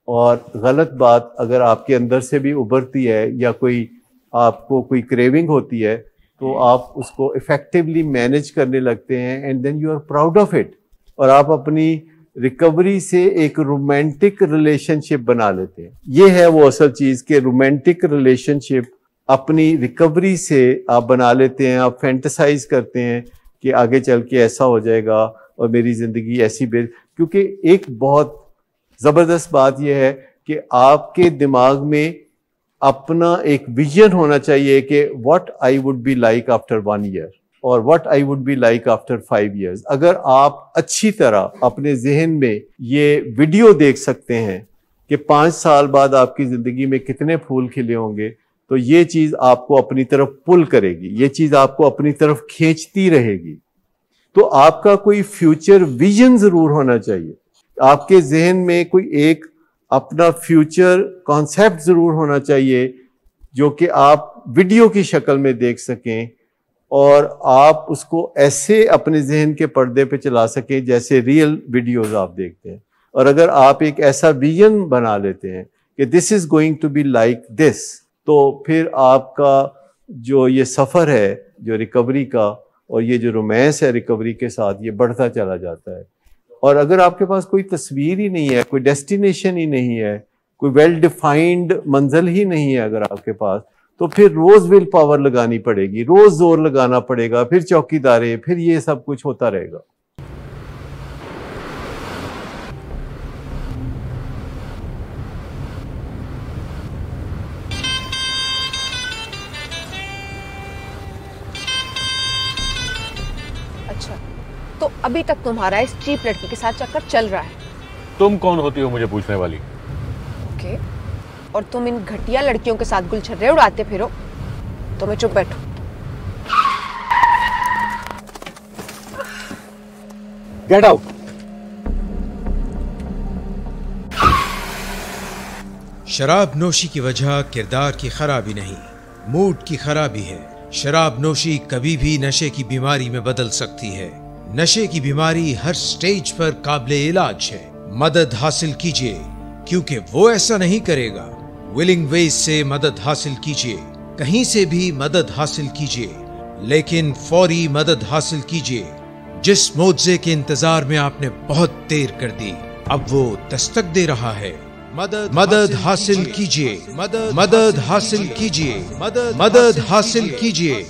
और गलत बात अगर आपके अंदर से भी उभरती है या कोई आपको कोई क्रेविंग होती है तो आप उसको इफेक्टिवली मैनेज करने लगते हैं, and then you are proud of it. और आप अपनी रिकवरी से एक रोमांटिक रिलेशनशिप बना लेते हैं। ये है वो असल चीज़ कि रोमांटिक रिलेशनशिप अपनी रिकवरी से आप बना लेते हैं। आप फैंटेसाइज करते हैं कि आगे चल के ऐसा हो जाएगा और मेरी ज़िंदगी ऐसी क्योंकि एक बहुत ज़बरदस्त बात यह है कि आपके दिमाग में अपना एक विजन होना चाहिए कि what I would be like after 1 year और what I would be like after 5 years. अगर आप अच्छी तरह अपने जहन में ये वीडियो देख सकते हैं कि 5 साल बाद आपकी ज़िंदगी में कितने फूल खिले होंगे, तो ये चीज़ आपको अपनी तरफ पुल करेगी, ये चीज़ आपको अपनी तरफ खींचती रहेगी। तो आपका कोई फ्यूचर विजन ज़रूर होना चाहिए, आपके जहन में कोई एक अपना फ्यूचर कॉन्सेप्ट ज़रूर होना चाहिए जो कि आप वीडियो की शक्ल में देख सकें और आप उसको ऐसे अपने जहन के पर्दे पे चला सकें जैसे रियल वीडियोस आप देखते हैं। और अगर आप एक ऐसा विजन बना लेते हैं कि this is going to be like this, तो फिर आपका जो ये सफ़र है जो रिकवरी का और ये जो रोमांस है रिकवरी के साथ, ये बढ़ता चला जाता है। और अगर आपके पास कोई तस्वीर ही नहीं है, कोई डेस्टिनेशन ही नहीं है, कोई वेल डिफाइंड मंजिल ही नहीं है अगर आपके पास, तो फिर रोज़ विल पावर लगानी पड़ेगी, रोज़ जोर लगाना पड़ेगा, फिर चौकीदारे, फिर ये सब कुछ होता रहेगा। अच्छा, तो अभी तक तुम्हारा इस चीप लड़की के साथ चक्कर चल रहा है? तुम कौन होती हो मुझे पूछने वाली? ओके, और तुम इन घटिया लड़कियों के साथ गुलछर्रे उड़ाते फिरो, तो मैं चुप बैठूं? Get out. शराब नोशी की वजह किरदार की खराबी नहीं, मूड की खराबी है। शराब नोशी कभी भी नशे की बीमारी में बदल सकती है। नशे की बीमारी हर स्टेज पर काबिले इलाज है। मदद हासिल कीजिए, क्योंकि वो ऐसा नहीं करेगा। विलिंग वेज से मदद हासिल कीजिए, कहीं से भी मदद हासिल कीजिए, लेकिन फौरी मदद हासिल कीजिए। जिस मुआवजे के इंतजार में आपने बहुत देर कर दी, अब वो दस्तक दे रहा है। मदद हासिल कीजिए, मदद हासिल कीजिए, मदद हासिल कीजिए।